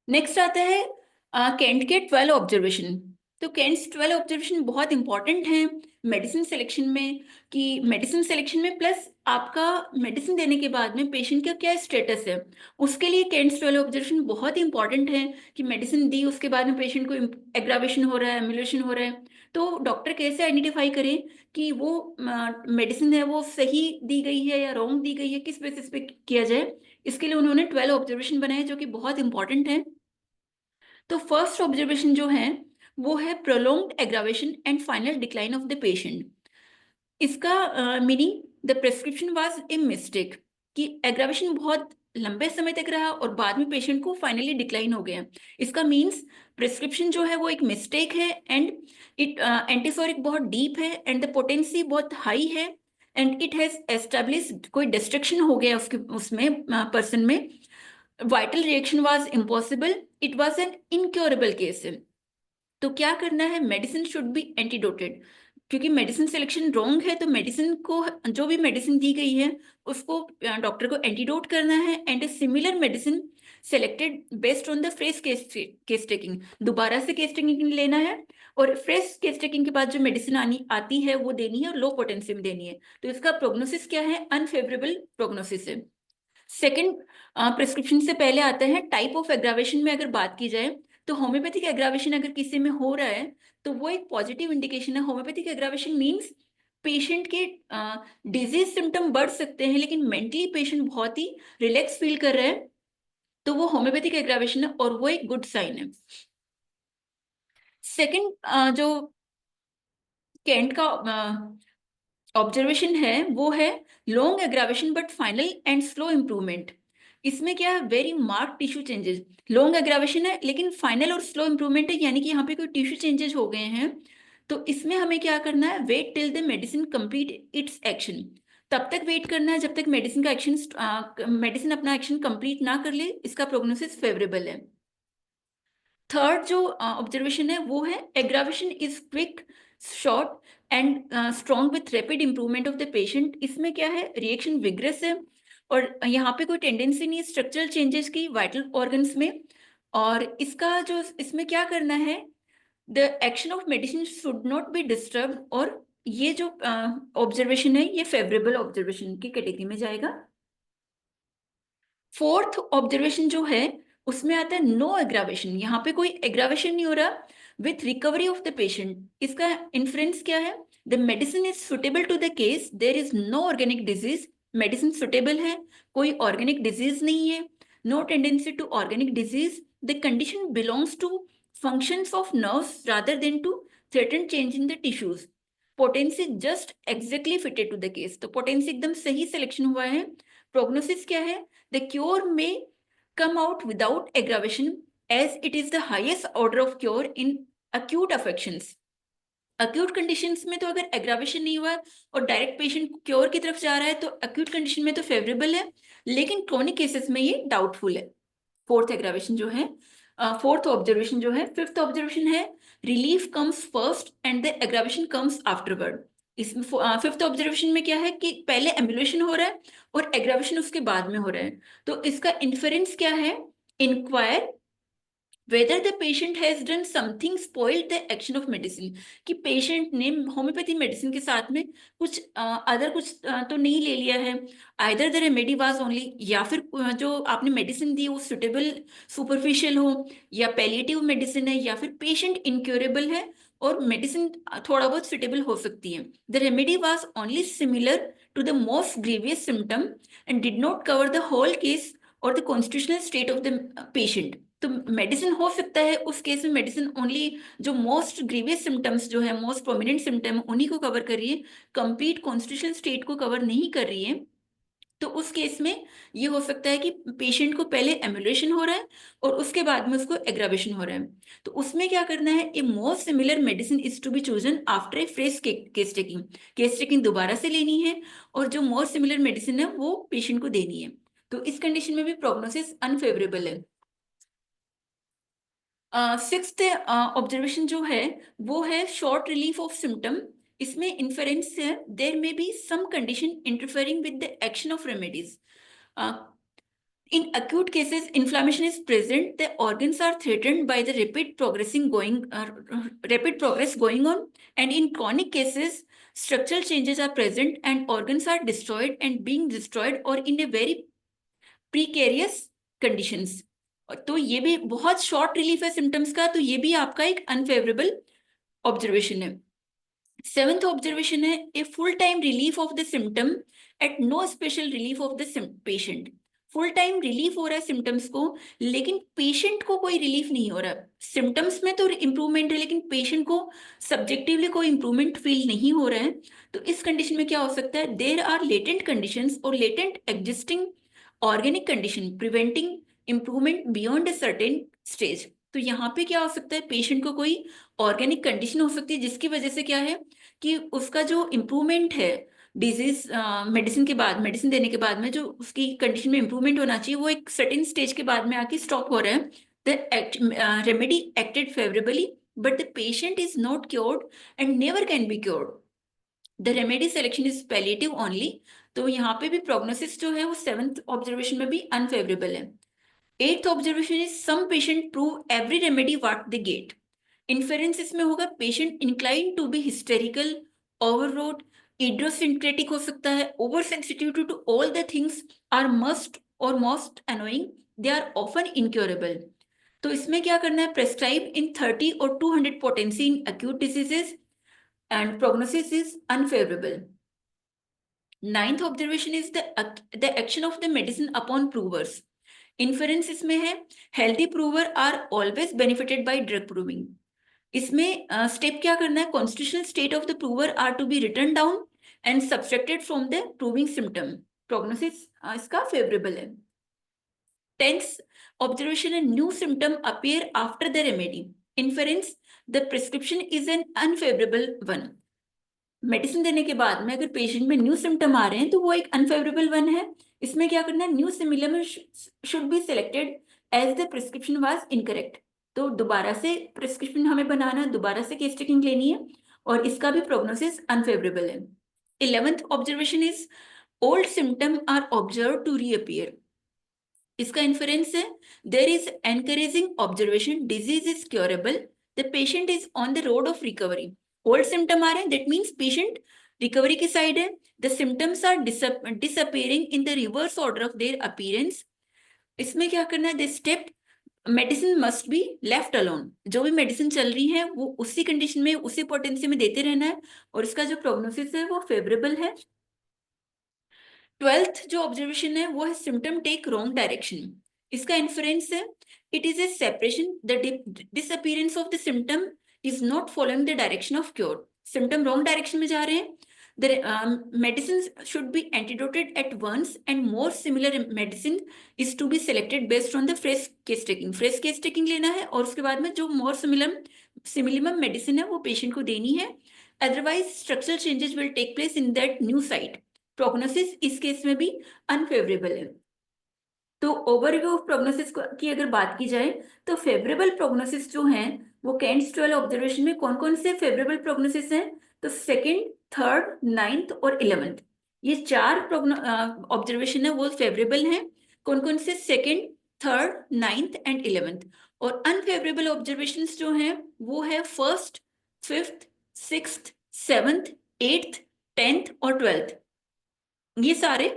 नेक्स्ट आता है केंट के 12 ऑब्जर्वेशन। तो केंट्स 12 ऑब्जर्वेशन बहुत इंपॉर्टेंट हैं मेडिसिन सिलेक्शन में, कि मेडिसिन सिलेक्शन में प्लस आपका मेडिसिन देने के बाद में पेशेंट का क्या स्टेटस है, उसके लिए केंट्स 12 ऑब्जर्वेशन बहुत इंपॉर्टेंट है। कि मेडिसिन दी उसके बाद में पेशेंट को एग्रावेशन हो रहा है, एम्यूलेशन हो रहा है, तो डॉक्टर कैसे आइडेंटिफाई करे कि वो मेडिसिन है वो सही दी गई है या रॉन्ग दी गई है, किस बेसिस पे किया जाए। इसके लिए उन्होंने 12 ऑब्जर्वेशन बनाए जो कि बहुत इंपॉर्टेंट है। तो फर्स्ट ऑब्जर्वेशन जो है वो है prolonged aggravation and final decline of the patient. इसका meaning the prescription was a mistake, कि एग्रावेशन बहुत लंबे समय तक रहा और बाद में पेशेंट को फाइनली डिक्लाइन हो गया। इसका मीन्स प्रेस्क्रिप्शन जो है वो एक मिस्टेक है एंड इट एंटीसोरिक बहुत डीप है एंड द पोटेंसी बहुत हाई है एंड इट हैज एस्टेब्लिश्ड कोई डिस्ट्रक्शन हो गया उसके उसमें पर्सन में। Vital reaction was impossible, it was an incurable case. तो क्या करना है, मेडिसिन शुड बी एंटीडोटेड, क्योंकि मेडिसिन सिलेक्शन रॉन्ग है तो मेडिसिन को, जो भी मेडिसिन दी गई है उसको डॉक्टर को एंटीडोट करना है and a similar medicine selected based on the fresh case taking. दोबारा से केस टेकिंग लेना है और फ्रेश केस टेकिंग के बाद जो मेडिसिन आती है वो देनी है और लो पोटेंसी में देनी है। तो इसका प्रोग्नोसिस क्या है, अनफेवरेबल प्रोग्नोसिस है। सेकेंड प्रिस्क्रिप्शन से पहले आता है टाइप ऑफ एग्रावेशन में अगर बात की जाए तो होम्योपैथिक एग्रावेशन अगर किसी में हो रहा है तो वो एक पॉजिटिव इंडिकेशन है। होम्योपैथिक एग्रावेशन मींस पेशेंट के डिजीज सिम्टम बढ़ सकते हैं, लेकिन मेंटली पेशेंट बहुत ही रिलैक्स फील कर रहा है, तो वो होम्योपैथिक एग्रावेशन है और वो एक गुड साइन है। सेकंड जो कैंट का ऑब्जर्वेशन है वो है long aggravation but final and slow improvement. इसमें क्या है, very mark tissue changes. Long aggravation है लेकिन फाइनल और स्लो इंप्रूवमेंट है, यानी कि यहाँ पे कोई टिश्यू चेंजेस हो गए हैं। तो इसमें हमें क्या करना है, wait till the medicine complete its action. तब तक वेट करना है जब तक मेडिसिन का एक्शन मेडिसिन अपना एक्शन कंप्लीट ना कर ले, इसका प्रोग्नोसिस फेवरेबल है। थर्ड जो ऑब्जर्वेशन है वो है aggravation is quick, short and strong with rapid improvement of the patient. इसमें क्या है, रिएक्शन विग्रेस है और यहाँ पे कोई टेंडेंसी नहीं है स्ट्रक्चरल चेंजेस की वाइटल ऑर्गन्स में। और इसका जो इसमें क्या करना है, the action of medicine should not be disturb, और ये जो ऑब्जर्वेशन है ये फेवरेबल ऑब्जर्वेशन की कैटेगरी में जाएगा। फोर्थ ऑब्जर्वेशन जो है उसमें आता है नो एग्रावेशन, यहाँ पे कोई एग्रावेशन नहीं हो रहा with recovery of the patient. इसका इन्फ्रेंस क्या है, the medicine is suitable to the case, there is no organic disease. Medicine suitable है, कोई ऑर्गेनिक डिजीज नहीं है, no tendency to organic disease, the condition belongs to functions of nerves rather than to threaten change in the tissues. Potency just exactly fitted to the case, तो potency एकदम सही selection हुआ है। Prognosis क्या है, the cure में come out without aggravation as it is the highest order of cure in acute affections. Acute conditions में तो अगर एग्रावेशन नहीं हुआ और डायरेक्ट पेशेंट क्योर की तरफ जा रहा है तो अक्यूट कंडीशन में तो फेवरेबल है, लेकिन क्रोनिक केसेस में ये डाउटफुल है। फोर्थ एग्रावेशन जो है, फोर्थ ऑब्जर्वेशन जो है, फिफ्थ ऑब्जर्वेशन है relief comes first and the aggravation comes afterward. इसमें फिफ्थ ऑब्जर्वेशन में क्या है कि पहले एम्बुलेशन हो रहा है और एग्रावेशन उसके बाद में हो रहा है। तो इसका इन्फेरेंस क्या है, inquire whether the patient has done something spoiled the action of medicine, कि पेशेंट ने होम्योपैथी मेडिसिन के साथ में कुछ अदर कुछ तो नहीं ले लिया है, either the remedy was only, या फिर जो आपने मेडिसिन दी वो सुटेबल सुपरफिशियल हो, या पैलिएटिव मेडिसिन है, या फिर पेशेंट इनक्योरेबल है और मेडिसिन थोड़ा बहुत सुटेबल हो सकती है। The remedy was only similar to the most grievous symptom and did not cover the whole case और the constitutional state of the patient. तो मेडिसिन हो सकता है उस केस में मेडिसिन ओनली जो मोस्ट ग्रीवियस सिम्टम्स जो है, मोस्ट प्रोमिनेंट सिम्टम, उन्हीं को कवर कर रही है, कंप्लीट कॉन्स्टिट्यूशनल स्टेट को कवर नहीं कर रही है। तो उस केस में ये हो सकता है कि पेशेंट को पहले एम्युलेशन हो रहा है और उसके बाद में उसको एग्रावेशन हो रहा है। तो उसमें क्या करना है, a most similar medicine is to be chosen after a fresh case taking. Case taking दोबारा से लेनी है और जो मोस्ट सिमिलर मेडिसिन है वो पेशेंट को देनी है। तो इस कंडीशन में भी प्रोग्नोसिस अनफेवरेबल है। सिक्स्थ ऑब्जर्वेशन जो है वो है शॉर्ट रिलीफ ऑफ सिम्टम। इसमें इन्फेरेंस है there may be some condition interfering with the action of remedies. In acute cases, inflammation is present. The organs are threatened by the rapid progress going on, and in chronic cases, structural changes are present and organs are destroyed and being destroyed or in a very precarious conditions. तो ये भी बहुत short relief है symptoms का, तो ये भी आपका एक अनफेवरेबल ऑब्जर्वेशन है। सेवेंथ ऑब्जर्वेशन है a full time relief of the symptom at no special relief of the patient. Full time relief हो रहा है सिम्टम्स को, लेकिन पेशेंट को कोई रिलीफ नहीं हो रहा। सिम्टम्स में तो इंप्रूवमेंट है लेकिन पेशेंट को सब्जेक्टिवली कोई इंप्रूवमेंट फील नहीं हो रहा है। तो इस कंडीशन में क्या हो सकता है, देर आर लेटेंट कंडीशंस और latent existing organic condition preventing improvement beyond a certain stage. तो यहाँ पे क्या हो सकता है, पेशेंट को कोई ऑर्गेनिक कंडीशन हो सकती है जिसकी वजह से क्या है कि उसका जो इम्प्रूवमेंट है डिजीज मेडिसिन के बाद, मेडिसिन देने के बाद में जो उसकी कंडीशन में इंप्रूवमेंट होना चाहिए वो एक सर्टेन स्टेज के बाद में आके स्टॉप हो रहा है। The remedy acted favourably but the patient is not cured and never can be cured. The remedy selection is palliative only. तो यहाँ पे भी प्रोग्नोसिस जो है वो सेवंथ ऑब्जर्वेशन में भी अनफेवरेबल है। Eighth observation is some patient prove every remedy what they get. Inference इसमें होगा patient incline to be hysterical, overwrought, idiosyncratic हो सकता है, over sensitive to all the things are must और most annoying, they are often incurable. तो इसमें क्या करना है, प्रेस्क्राइब इन 30 और 200 potency in acute diseases, and prognosis is unfavorable. Ninth observation is the action of the medicine upon provers. Inference इसमें है healthy prover are always benefited by drug proving. इसमें step क्या करना है, constitutional state of the prover are to be written down and subtracted from the proving symptom. Prognosis इसका favourable है. Tenth observation, a new symptom appear after the remedy. Inference, the prescription is an unfavorable one. Medicine देने के बाद में अगर patient में new symptom आ रहे हैं तो वो एक अनफेवरेबल वन है. इसमें क्या करना है, new similimum should be selected as the prescription was incorrect. तो दोबारा से प्रिस्क्रिप्शन हमें बनाना, दोबारा से केस टेकिंग लेनी है और इसका भी प्रोग्नोसिस अनफेवरेबल है. 11th observation is old symptom are observe to reappear. इसका इन्फरेंस है there is encouraging observation, disease is curable, the patient is on the road of recovery. Old symptom आ रहे हैं, दैट मीन्स पेशेंट रिकवरी की side है. The symptoms are disappearing in the reverse order of their appearance. इसमें क्या करना है, the step medicine must be left alone. जो भी मेडिसिन चल रही है वो उसी कंडीशन में, उसी पोटेंसी में देते रहना है और इसका जो प्रोग्नोसिस है वो फेवरेबल है. 12th जो ऑब्जर्वेशन है वो है सिम्टम टेक रॉन्ग डायरेक्शन. इसका इन्फरेंस है it is a separation, the disappearance of the symptom is not following the direction of cure. Symptom wrong direction में जा रहे हैं. The medicines should be antidoted at once and more similar medicine is to be selected based on the fresh case taking. Fresh case taking लेना है और उसके बाद में जो more similar medicine है वो patient को देनी है. Otherwise structural changes will take place in that new site. Prognosis इस केस में भी unfavorable है. तो ओवरव्यू ऑफ प्रोग्नोसिस की अगर बात की जाए तो फेवरेबल प्रोग्नोसिस जो हैं वो कैंट्स 12 ऑब्जर्वेशन में कौन कौन से फेवरेबल प्रोग्नोसिस हैं, तो सेकंड, थर्ड, नाइन्थ और 11th, ये 4 ऑब्जर्वेशन है वो फेवरेबल हैं. कौन कौन से, second, third, ninth and 11th. और अनफेवरेबल ऑब्जर्वेशन जो हैं वो है first, fifth, sixth, 7th, 8th, 10th और 12th. ये सारे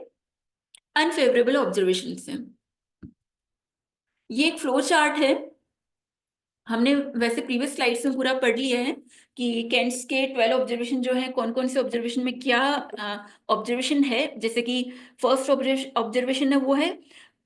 अनफेवरेबल ऑब्जर्वेशंस हैं. ये एक फ्लो चार्ट है, हमने वैसे प्रीवियस स्लाइड्स में पूरा पढ़ लिया है कि कैंट्स के 12 ऑब्जर्वेशन जो है कौन कौन से ऑब्जर्वेशन में क्या ऑब्जर्वेशन है. जैसे कि फर्स्ट ऑब्जर्वेशन है वो है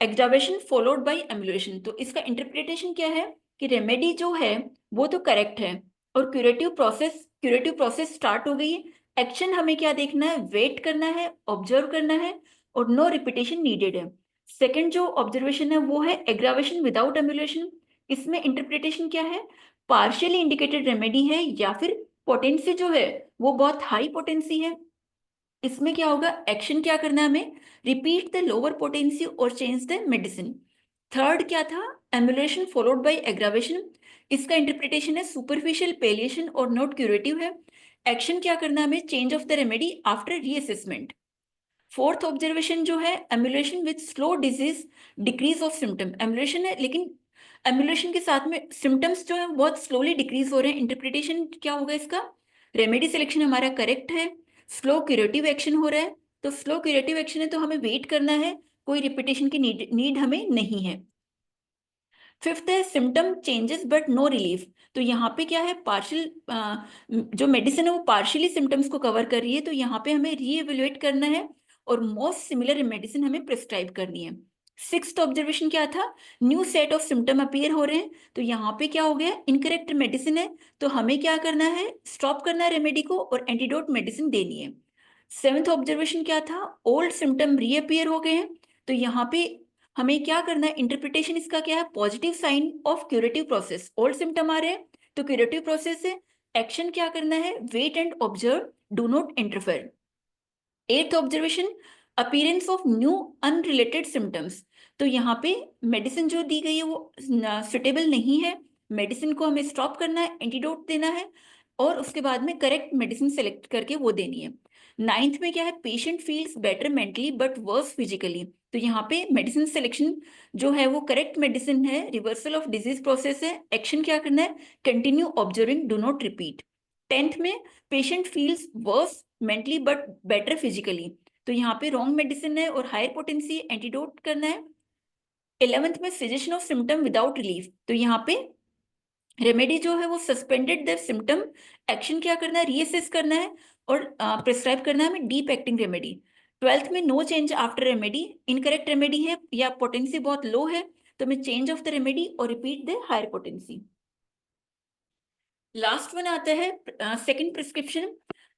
एग्जावेशन फॉलोड बाय एम्युलेशन. तो इसका इंटरप्रिटेशन क्या है कि रेमेडी जो है वो तो करेक्ट है और क्यूरेटिव प्रोसेस स्टार्ट हो गई है. एक्शन हमें क्या देखना है, वेट करना है, ऑब्जर्व करना है और नो रिपीटेशन नीडेड है. सेकेंड जो ऑब्जर्वेशन है वो है एग्रावेशन विदाउट एम्युलेशन. इसमें इंटरप्रिटेशन क्या है, पार्शियली इंडिकेटेड रेमेडी है या फिर पोटेंसी जो है वो बहुत हाई पोटेंसी है. इसमें क्या होगा, एक्शन क्या करना है हमें, रिपीट द लोअर पोटेंसी और चेंज द मेडिसिन. थर्ड क्या था, एम्युलेशन फॉलोड बाय एग्रावेशन. इसका इंटरप्रिटेशन है सुपरफिशियल पेलिएशन और नॉट क्यूरेटिव है. एक्शन क्या करना है हमें, change of the remedy after reassessment. Fourth observation जो है amelioration with slow disease decrease of symptom. Amelioration है लेकिन एम्युलेशन के साथ में सिम्टम्स जो है बहुत स्लोली डिक्रीज हो रहे हैं. इंटरप्रिटेशन क्या होगा इसका, रेमेडी सिलेक्शन हमारा करेक्ट है, स्लो क्यूरेटिव एक्शन हो रहा है. तो स्लो क्यूरेटिव एक्शन है तो हमें वेट करना है, कोई रिपीटेशन की नीड हमें नहीं है. फिफ्थ है symptom changes but no relief. तो यहाँ पे क्या है, पार्शियल जो मेडिसिन है वो पार्शियली सिम्टम्स को कवर कर रही है, तो यहाँ पे हमें रीएवेल्युएट करना है और मोस्ट सिमिलर मेडिसिन हमें प्रिस्क्राइब करनी है. सिक्स्थ ऑब्जर्वेशन क्या था, new set of symptom appear हो रहे हैं. तो यहाँ पे क्या हो गया, इनकरेक्ट मेडिसिन है तो हमें क्या करना है, स्टॉप करना है रेमेडी को और एंटीडोट मेडिसिन देनी है. सेवेंथ ऑब्जर्वेशन क्या था, ओल्ड सिम्टम रीअपियर हो गए हैं. तो यहाँ पे हमें क्या करना है, इंटरप्रिटेशन इसका क्या है, positive sign of curative process. Old symptom आ रहे हैं तो क्यूरेटिव प्रोसेस है. एक्शन क्या करना है, wait and observe, do not interfere. Eighth observation, appearance of new unrelated symptoms. तो यहाँ पे मेडिसिन जो दी गई है वो सुटेबल नहीं है, मेडिसिन को हमें स्टॉप करना है, एंटीडोट देना है और उसके बाद में करेक्ट मेडिसिन सेलेक्ट करके वो देनी है. नाइन्थ में क्या है, patient feels better mentally but worse physically. तो यहाँ पे मेडिसिन सिलेक्शन जो है वो करेक्ट मेडिसिन है, रिवर्सल ऑफ डिजीज प्रोसेस है. एक्शन क्या करना है, continue observing, do not repeat. 10th में patient feels worse mentally but better physically. तो यहाँ पे रॉन्ग मेडिसिन है और हायर पोटेंसी, एंटीडोट करना है. 11th में suggestion of symptom without relief. तो यहाँ पे रेमेडी जो है वो सस्पेंडेड द सिम्टम, एक्शन क्या करना है, रीअसेस करना है और प्रिस्क्राइब करना है हमें डीप एक्टिंग रेमेडी। 12th में no change after remedy, incorrect remedy है या पोटेंसी बहुत लो है तो हमें चेंज ऑफ द रेमेडी और repeat the higher potency. Last one आता है सेकंड प्रिस्क्रिप्शन।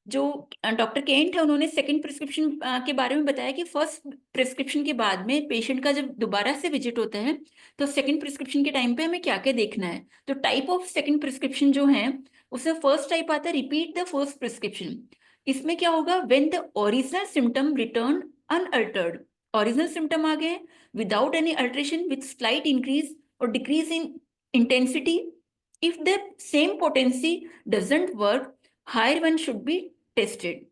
जो डॉक्टर केंट है उन्होंने सेकंड प्रिस्क्रिप्शन के बारे में बताया कि फर्स्ट प्रिस्क्रिप्शन के बाद में पेशेंट का जब दोबारा से विजिट होता है तो सेकंड प्रिस्क्रिप्शन के टाइम पे हमें क्या क्या देखना है। तो टाइप ऑफ सेकंड प्रिस्क्रिप्शन जो है उसमें फर्स्ट टाइप आता है रिपीट द फर्स्ट प्रिस्क्रिप्शन। इसमें क्या होगा, when the original symptom return unaltered, original symptom आ गए without any alteration with slight increase और decrease in intensity, if the same potency doesn't work, higher one should be tested।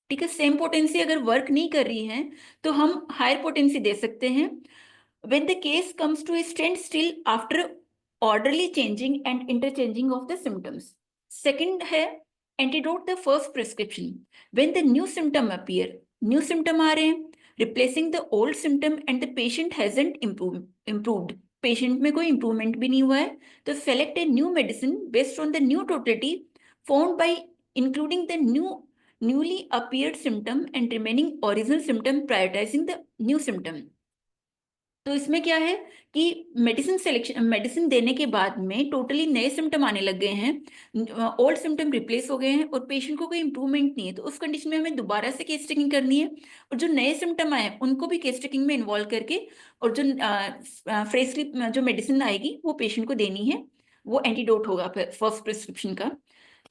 ठीक है, same potency अगर work नहीं कर रही है तो हम हायर पोटेंसी दे सकते हैं। when the case comes to a standstill after orderly changing and interchanging of the symptoms। second है antidote the first prescription, when the new symptom appear, new symptom आ रहे हैं replacing the old symptom and the patient hasn't improved, patient में कोई improvement भी नहीं हुआ है तो select a new medicine based on the new totality found by including the newly appeared symptom and remaining original symptom, prioritizing the new symptom। तो इसमें क्या है कि मेडिसिन सिलेक्शन, मेडिसिन देने के बाद में टोटली नए सिम्टम आने लग गए हैं, ओल्ड सिम्टम रिप्लेस हो गए हैं और पेशेंट को कोई इंप्रूवमेंट नहीं है, तो उस कंडीशन में हमें दोबारा से केस टेकिंग करनी है और जो नए सिम्टम आए उनको भी केस टेकिंग में इन्वॉल्व करके और जो फ्रेशली जो मेडिसिन आएगी वो पेशेंट को देनी है, वो एंटीडोट होगा फर्स्ट प्रिस्क्रिप्शन का।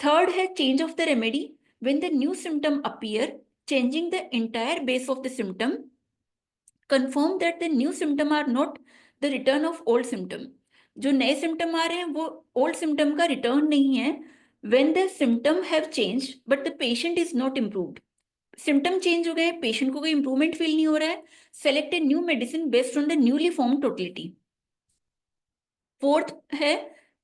थर्ड है change of the remedy, when the new symptom appear changing the entire base of the symptom, confirm that the new symptom are not the return of old symptom। जो नए symptom आ रहे हैं वो old symptom का return नहीं है। when the symptom have changed but the patient is not improved, symptom change हो गए, पेशेंट को कोई इंप्रूवमेंट फील नहीं हो रहा है, select a new medicine based on the newly form totality. Fourth है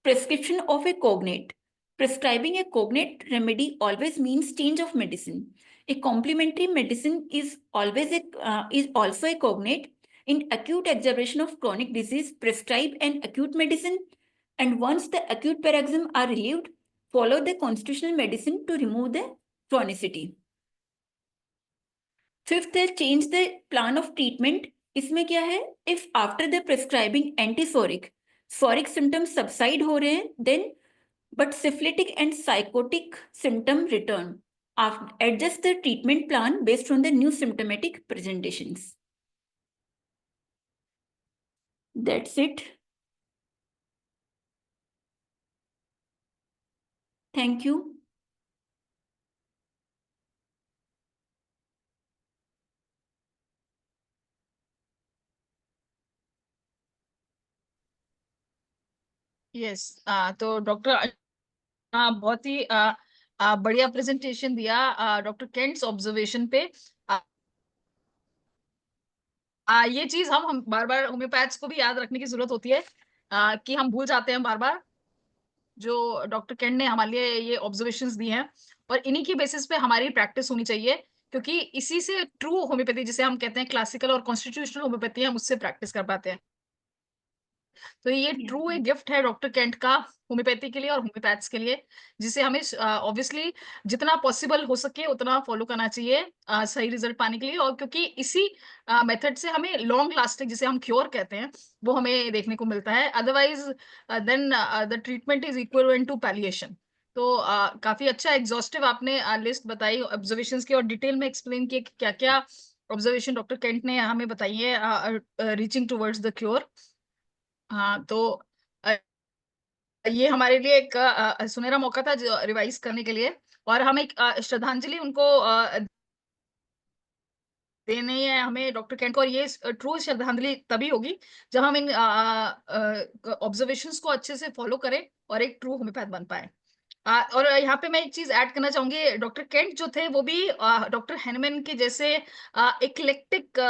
prescription of a cognate, prescribing a cognate remedy always means change of medicine. A complementary medicine is also a cognate in acute exacerbation of chronic disease. Prescribe an acute medicine, and once the acute paroxysm are relieved, follow the constitutional medicine to remove the chronicity। Fifth है change the plan of treatment। इसमें क्या है, if after the prescribing antisoric, soric symptoms subside हो रहे हैं, then but syphilitic and psychotic symptom return, adjust the treatment plan based on the new symptomatic presentations। That's it। Thank you। Yes, तो doctor बहुत ही बढ़िया presentation दिया doctor Kant's observation पे। ये चीज हम बार बार होम्योपैथ्स को भी याद रखने की जरूरत होती है कि हम भूल जाते हैं बार बार जो डॉक्टर केंट ने हमारे लिए ये ऑब्जर्वेशंस दी हैं, और इन्हीं की बेसिस पे हमारी प्रैक्टिस होनी चाहिए, क्योंकि इसी से ट्रू होम्योपैथी, जिसे हम कहते हैं क्लासिकल और कॉन्स्टिट्यूशनल होम्योपैथी, हम उससे प्रैक्टिस कर पाते हैं। तो ये ट्रू एक गिफ्ट है डॉक्टर केंट का होम्योपैथी के लिए और होम्योपैथ्स के लिए, जिसे हमें ऑब्वियसली जितना पॉसिबल हो सके उतना फॉलो करना चाहिए सही रिजल्ट पाने के लिए, और क्योंकि इसी मेथड से हमें लॉन्ग लास्टिंग, जिसे हम क्योर कहते हैं, वो हमें देखने को मिलता है। Otherwise then the treatment is equivalent to palliation. तो काफी अच्छा एग्जॉस्टिव आपने लिस्ट बताई ऑब्जर्वेशंस की, और डिटेल में एक्सप्लेन किए कि क्या क्या ऑब्जर्वेशन डॉक्टर केंट ने हमें बताई है रीचिंग टुवर्ड्स द क्योर। हाँ, तो ये हमारे लिए एक सुनहरा मौका था जो रिवाइज करने के लिए, और हम एक श्रद्धांजलि उनको देनी है हमें डॉक्टर केंट को, और ये ट्रू श्रद्धांजलि तभी होगी जब हम इन ऑब्जर्वेशंस को अच्छे से फॉलो करें और एक ट्रू होम्योपैथ बन पाए। और यहाँ पे मैं एक चीज ऐड करना चाहूंगी, डॉक्टर केंट जो थे वो भी डॉक्टर हैनमैन के जैसे इक्लेक्टिक,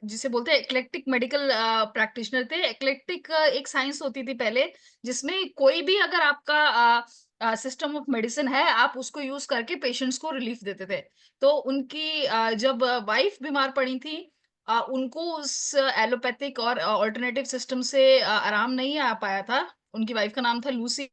जिसे बोलते हैं इक्लेक्टिक मेडिकल प्रैक्टिशनर थे। इक्लेक्टिक एक साइंस होती थी पहले, जिसमें कोई भी अगर आपका सिस्टम ऑफ मेडिसिन है, आप उसको यूज करके पेशेंट्स को रिलीफ देते थे। तो उनकी जब वाइफ बीमार पड़ी थी, उनको उस एलोपैथिक और ऑल्टरनेटिव सिस्टम से आराम नहीं आ पाया था, उनकी वाइफ का नाम था लूसी,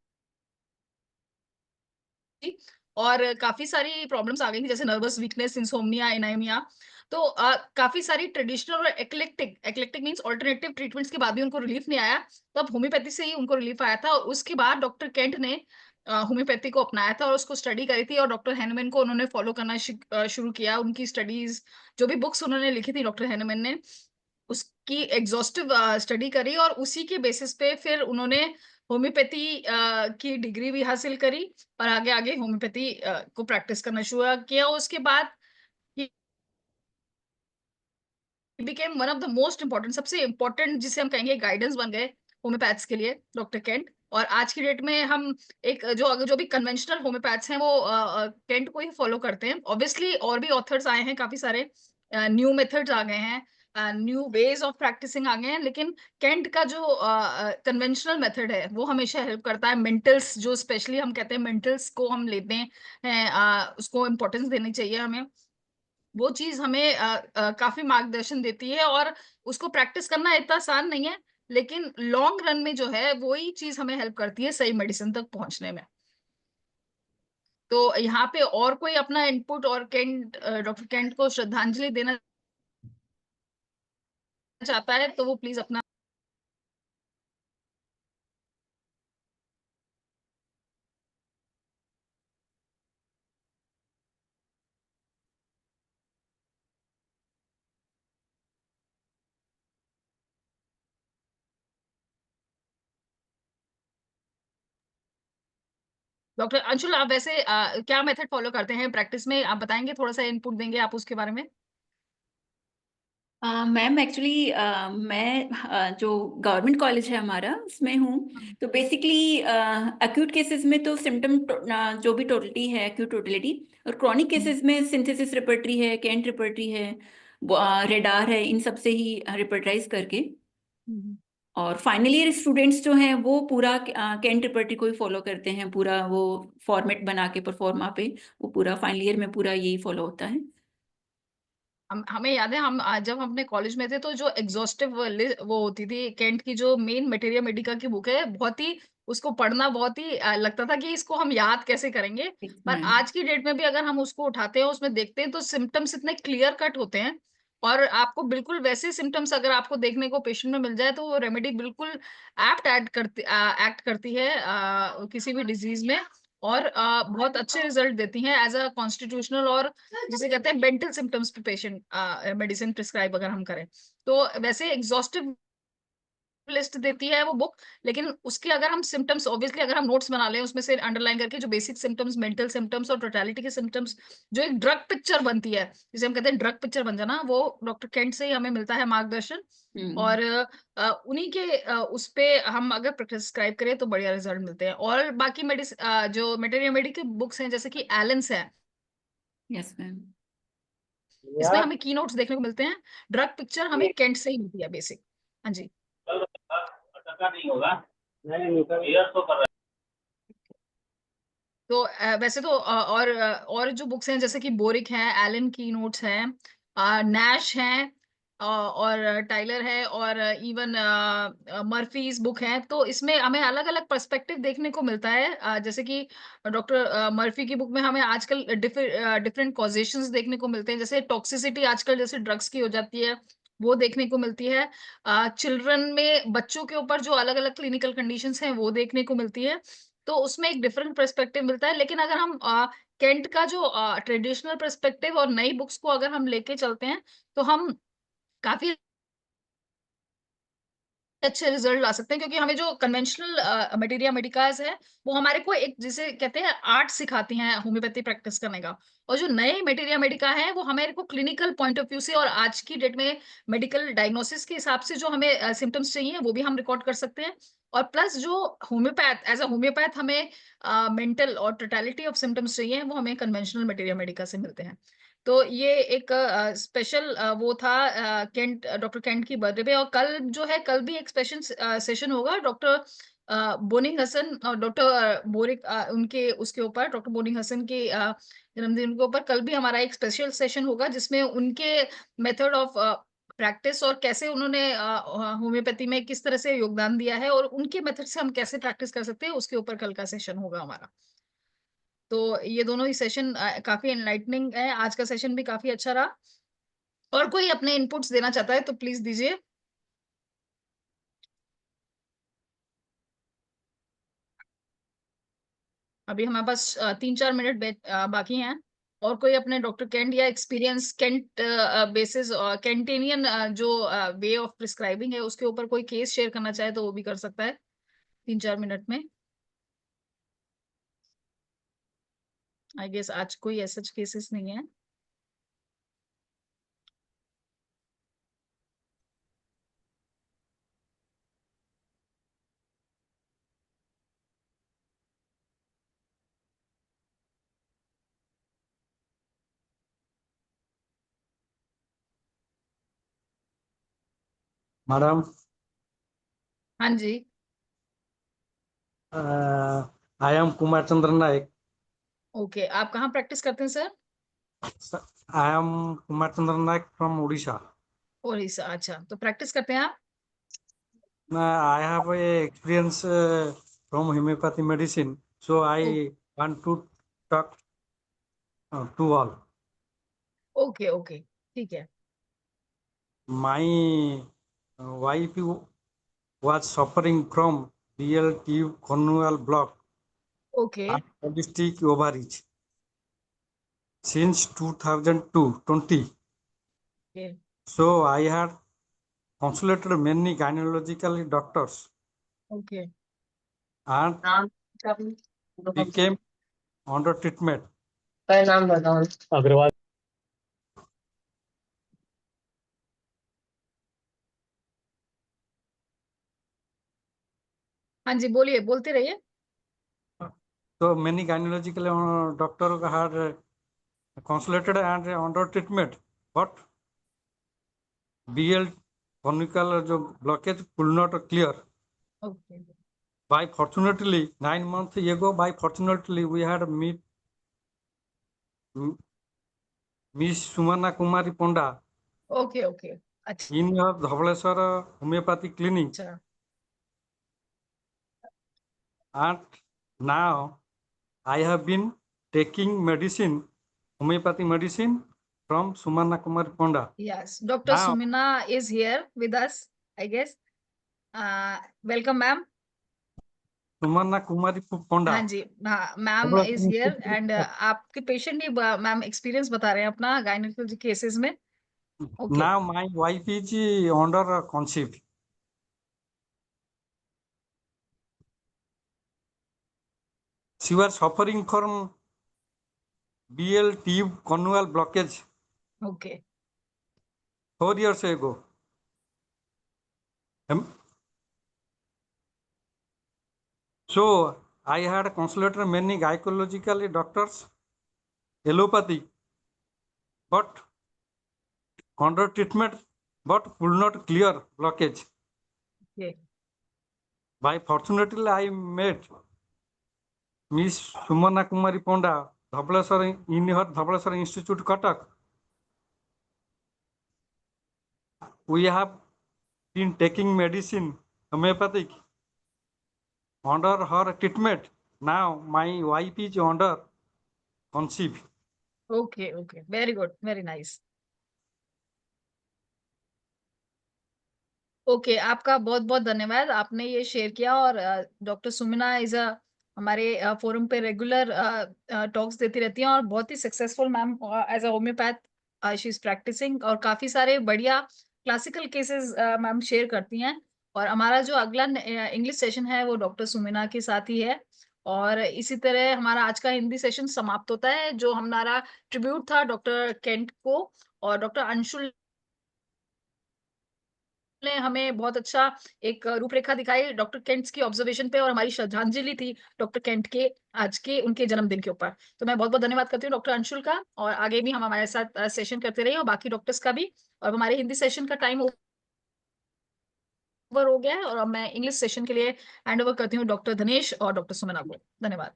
और काफी सारी प्रॉब्लम्स आ गई थी, जैसे नर्वस वीकनेस, इंसोम्निया, एनीमिया। तो काफी सारी ट्रेडिशनल और eclectic eclectic means alternative treatments के बाद भी उनको रिलीफ नहीं आया, तो अब होम्योपैथी से ही उनको रिलीफ आया था। और उसके बाद डॉक्टर केंट ने होम्योपैथी को अपनाया था और उसको स्टडी करी थी, और डॉक्टर हैनमैन को उन्होंने फॉलो करना शुरू किया। उनकी स्टडीज, जो भी बुक्स उन्होंने लिखी थी डॉक्टर हैनमैन ने, उसकी एग्जॉस्टिव स्टडी करी, और उसी के बेसिस पे फिर उन्होंने होम्योपैथी की डिग्री भी हासिल करी, और आगे आगे होम्योपैथी को प्रैक्टिस करना शुरू किया। उसके बाद became one of the most important, सबसे इम्पोर्टेंट जिसे हम कहेंगे गाइडेंस बन गए होम्योपैथ्स के लिए डॉक्टर केंट। और आज की डेट में हम एक जो भी कन्वेंशनल होम्योपैथ्स हैं वो केंट को ही फॉलो करते हैं। ऑब्वियसली और भी ऑथर्स आए हैं, काफी सारे न्यू मेथड्स आ गए हैं, न्यू वेज ऑफ प्रैक्टिसिंग आ गए हैं, लेकिन केंट का जो कन्वेंशनल मेथड है वो हमेशा हेल्प करता है। मेंटल्स जो स्पेशली हम कहते हैं मेंटल्स को हम लेते हैं, उसको इम्पोर्टेंस देनी चाहिए हमें, वो चीज हमें काफी मार्गदर्शन देती है। और उसको प्रैक्टिस करना इतना आसान नहीं है, लेकिन लॉन्ग रन में जो है वही चीज हमें हेल्प करती है सही मेडिसिन तक पहुंचने में। तो यहाँ पे और कोई अपना इनपुट और केंट, डॉक्टर केंट को श्रद्धांजलि देना चाहता है तो वो प्लीज अपना। डॉक्टर अंशुल, आप वैसे क्या मेथड फॉलो करते हैं प्रैक्टिस में, आप बताएंगे, थोड़ा सा इनपुट देंगे आप उसके बारे में? मैम एक्चुअली मैं जो गवर्नमेंट कॉलेज है हमारा उसमें हूँ। तो बेसिकली एक्यूट केसेस में तो सिम्टम जो भी टोटलिटी है एक्यूट टोटलिटी, और क्रॉनिक केसेस में सिंथेसिस रिपर्टरी है, कैंट रिपर्टरी है, रेडार है, इन सब से ही रिपर्टराइज करके। और फाइनल ईयर स्टूडेंट्स जो हैं वो पूरा कैंट रिपर्टरी को ही फॉलो करते हैं, पूरा वो फॉर्मेट बना के परफॉर्मा पे, वो पूरा फाइनल ईयर में पूरा यही फॉलो होता है। हमें याद है, हम जब हम अपने कॉलेज में थे तो जो एग्जॉस्टिव वो होती थी केंट की, जो मेन मटेरिया मेडिका की बुक है, बहुत ही उसको पढ़ना बहुत ही लगता था कि इसको हम याद कैसे करेंगे। पर मैम आज की डेट में भी अगर हम उसको उठाते हैं, उसमें देखते हैं, तो सिम्टम्स इतने क्लियर कट होते हैं, और आपको बिल्कुल वैसे सिम्टम्स अगर आपको देखने को पेशेंट में मिल जाए तो वो रेमेडी बिल्कुल एक्ट करती है किसी भी डिजीज में, और बहुत अच्छे रिजल्ट देती हैं एज अ कॉन्स्टिट्यूशनल, और जिसे कहते हैं मेंटल सिम्टम्स पे पेशेंट मेडिसिन प्रिस्क्राइब अगर हम करें, तो वैसे एग्जॉस्टिव लिस्ट देती है वो बुक। लेकिन उसके अगर हम सिम्टम्स, ऑब्वियसली अगर हम नोट्स बना लें उसमें से अंडरलाइन करके, जो बेसिक सिम्टम्स, मेंटल सिम्टम्स और टोटलिटी के सिम्टम्स, जो एक ड्रग पिक्चर बनती है, जिसे हम कहते हैं ड्रग पिक्चर बन जाना, वो डॉक्टर केंट से ही हमें मिलता है मार्गदर्शन। और उन्हीं के उस पे हम अगर प्रिस्क्राइब करें तो बढ़िया रिजल्ट मिलते हैं। और बाकी मेडिसिन जो मेटेरिया मेडिकल बुक्स हैं, जैसे कि एलेंस है, यस मैम। इसमें हमें की नोट्स देखने को मिलते हैं, ड्रग पिक्चर हमें केंट से ही मिलती है बेसिक। हाँ जी। नहीं होगा, नहीं तो कर। तो वैसे तो और जो बुक्स हैं, जैसे कि बोरिक है, एलन की नोट्स हैं, नैश हैं, और टाइलर है, और इवन मर्फीज बुक है, तो इसमें हमें अलग अलग पर्सपेक्टिव देखने को मिलता है। जैसे कि डॉक्टर मर्फी की बुक में हमें आजकल डिफरेंट कॉजेशंस देखने को मिलते हैं, जैसे टॉक्सिसिटी आजकल जैसे ड्रग्स की हो जाती है, वो देखने को मिलती है। चिल्ड्रन में, बच्चों के ऊपर जो अलग अलग क्लिनिकल कंडीशंस हैं वो देखने को मिलती है, तो उसमें एक डिफरेंट पर्सपेक्टिव मिलता है। लेकिन अगर हम केंट का जो ट्रेडिशनल पर्सपेक्टिव और नई बुक्स को अगर हम लेके चलते हैं, तो हम काफी अच्छे रिजल्ट ला सकते हैं, क्योंकि हमें जो कन्वेंशनल मटेरिया मेडिकाज है वो हमारे को एक, जिसे कहते हैं, आर्ट सिखाती हैं होम्योपैथी प्रैक्टिस करने का। और जो नए मटेरिया मेडिका है वो हमारे को क्लिनिकल पॉइंट ऑफ व्यू से और आज की डेट में मेडिकल डायग्नोसिस के हिसाब से जो हमें सिम्टम्स चाहिए वो भी हम रिकॉर्ड कर सकते हैं। और प्लस जो होम्योपैथ, एज अ होम्योपैथ हमें मेंटल और टोटलिटी ऑफ सिम्टम्स चाहिए, वो हमें कन्वेंशनल मटेरिया मेडिका से मिलते हैं। तो ये एक स्पेशल वो था केंट, डॉक्टर केंट की बर्थडे पे। और कल जो है, कल भी एक स्पेशल सेशन होगा डॉक्टर बोनिंग हसन और डॉक्टर बोरिक, उनके उसके ऊपर, डॉक्टर बोनिंग हसन के जन्मदिन के ऊपर कल भी हमारा एक स्पेशल सेशन होगा, जिसमें उनके मेथड ऑफ प्रैक्टिस और कैसे उन्होंने होम्योपैथी में किस तरह से योगदान दिया है और उनके मेथड से हम कैसे प्रैक्टिस कर सकते हैं, उसके ऊपर कल का सेशन होगा हमारा। तो ये दोनों ही सेशन काफी एनलाइटनिंग है। आज का सेशन भी काफी अच्छा रहा। और कोई अपने इनपुट्स देना चाहता है तो प्लीज दीजिए। अभी हमारे पास 3-4 मिनट बाकी हैं। और कोई अपने डॉक्टर केंट या एक्सपीरियंस केंट बेसिस केंटेनियन जो वे ऑफ प्रिस्क्राइबिंग है उसके ऊपर कोई केस शेयर करना चाहे तो वो भी कर सकता है 3-4 मिनट में। आई गेस आज कोई ऐसे केसेस नहीं है। मैडम, हाँ जी। I am Kumar Chandra Nayak. Okay, आप कहाँ प्रैक्टिस करते हैं sir? I am Kumar Chandra Nayak from Orissa. Odisha. अच्छा, तो प्रैक्टिस करते हैं आप? I have a experience from homeopathy medicine, so I want to talk to all. Okay okay, ठीक है। My wife was suffering from BL tube corneal block okay and polycystic ovaries since 2020. Okay So I had consulted many gynecological doctors okay. and became under treatment. नाम बताओ। अग्रवाल। हाँ जी, बोलिए, बोलते रहिए। So many gynecological doctor had consulted and under treatment, but BL cornical जो blockage could not clear. Okay By fortunately 9 months ago, by fortunately we had meet Miss Sumana Kumari Ponda okay okay. अच्छा in her Dhabaleswar homeopathy clinic, अच्छा। and now I have been taking medicine, homeopathy medicine from Sumana Kumari Ponda. Yes, Dr. Now Sumina is here with us, I guess. Welcome, ma'am. Sumana Kumari Ponda. हाँ जी, हाँ, ma'am is here and आपके patient ही ma'am experience बता रहे हैं अपना gynaecology cases में। Okay Now my wife is under conceived. She was suffering from BL tube corneal blockage okay 4 years ago. So I had consulted many gynecological doctors, allopathy, but under treatment, but could not clear blockage. Okay By fortunately I met Miss Sumana Kumari Ponda, Dhabaleswar in her Dhabaleswar Institute, Cuttack. We have been taking medicine, homeopathic, under her treatment. Now my wife is under conceived. Okay okay, very good, very nice. Okay, आपका बहुत बहुत धन्यवाद, आपने ये share किया। और doctor Sumina is हमारे forum पे रेगुलर टॉक्स देती रहती हैं और बहुत ही successful ma'am as a homeopath she is practising और काफी सारे बढ़िया क्लासिकल केसेस मैम शेयर करती हैं। और हमारा जो अगला इंग्लिश सेशन है वो डॉक्टर सुमिना के साथ ही है। और इसी तरह हमारा आज का हिंदी सेशन समाप्त होता है, जो हमारा ट्रिब्यूट था डॉक्टर केंट को। और डॉक्टर अंशुल ने हमें बहुत अच्छा एक रूपरेखा दिखाई डॉक्टर केंट की ऑब्जर्वेशन पे और हमारी श्रद्धांजलि थी डॉक्टर केंट के आज के उनके जन्मदिन के ऊपर। तो मैं बहुत बहुत धन्यवाद करती हूँ डॉक्टर अंशुल का। और आगे भी हम हमारे साथ सेशन करते रहिए और बाकी डॉक्टर्स का भी। और हमारे हिंदी सेशन का टाइम ओवर हो गया है और अब मैं इंग्लिश सेशन के लिए हैंड ओवर करती हूँ डॉक्टर धनेश और डॉक्टर सुमना को। धन्यवाद।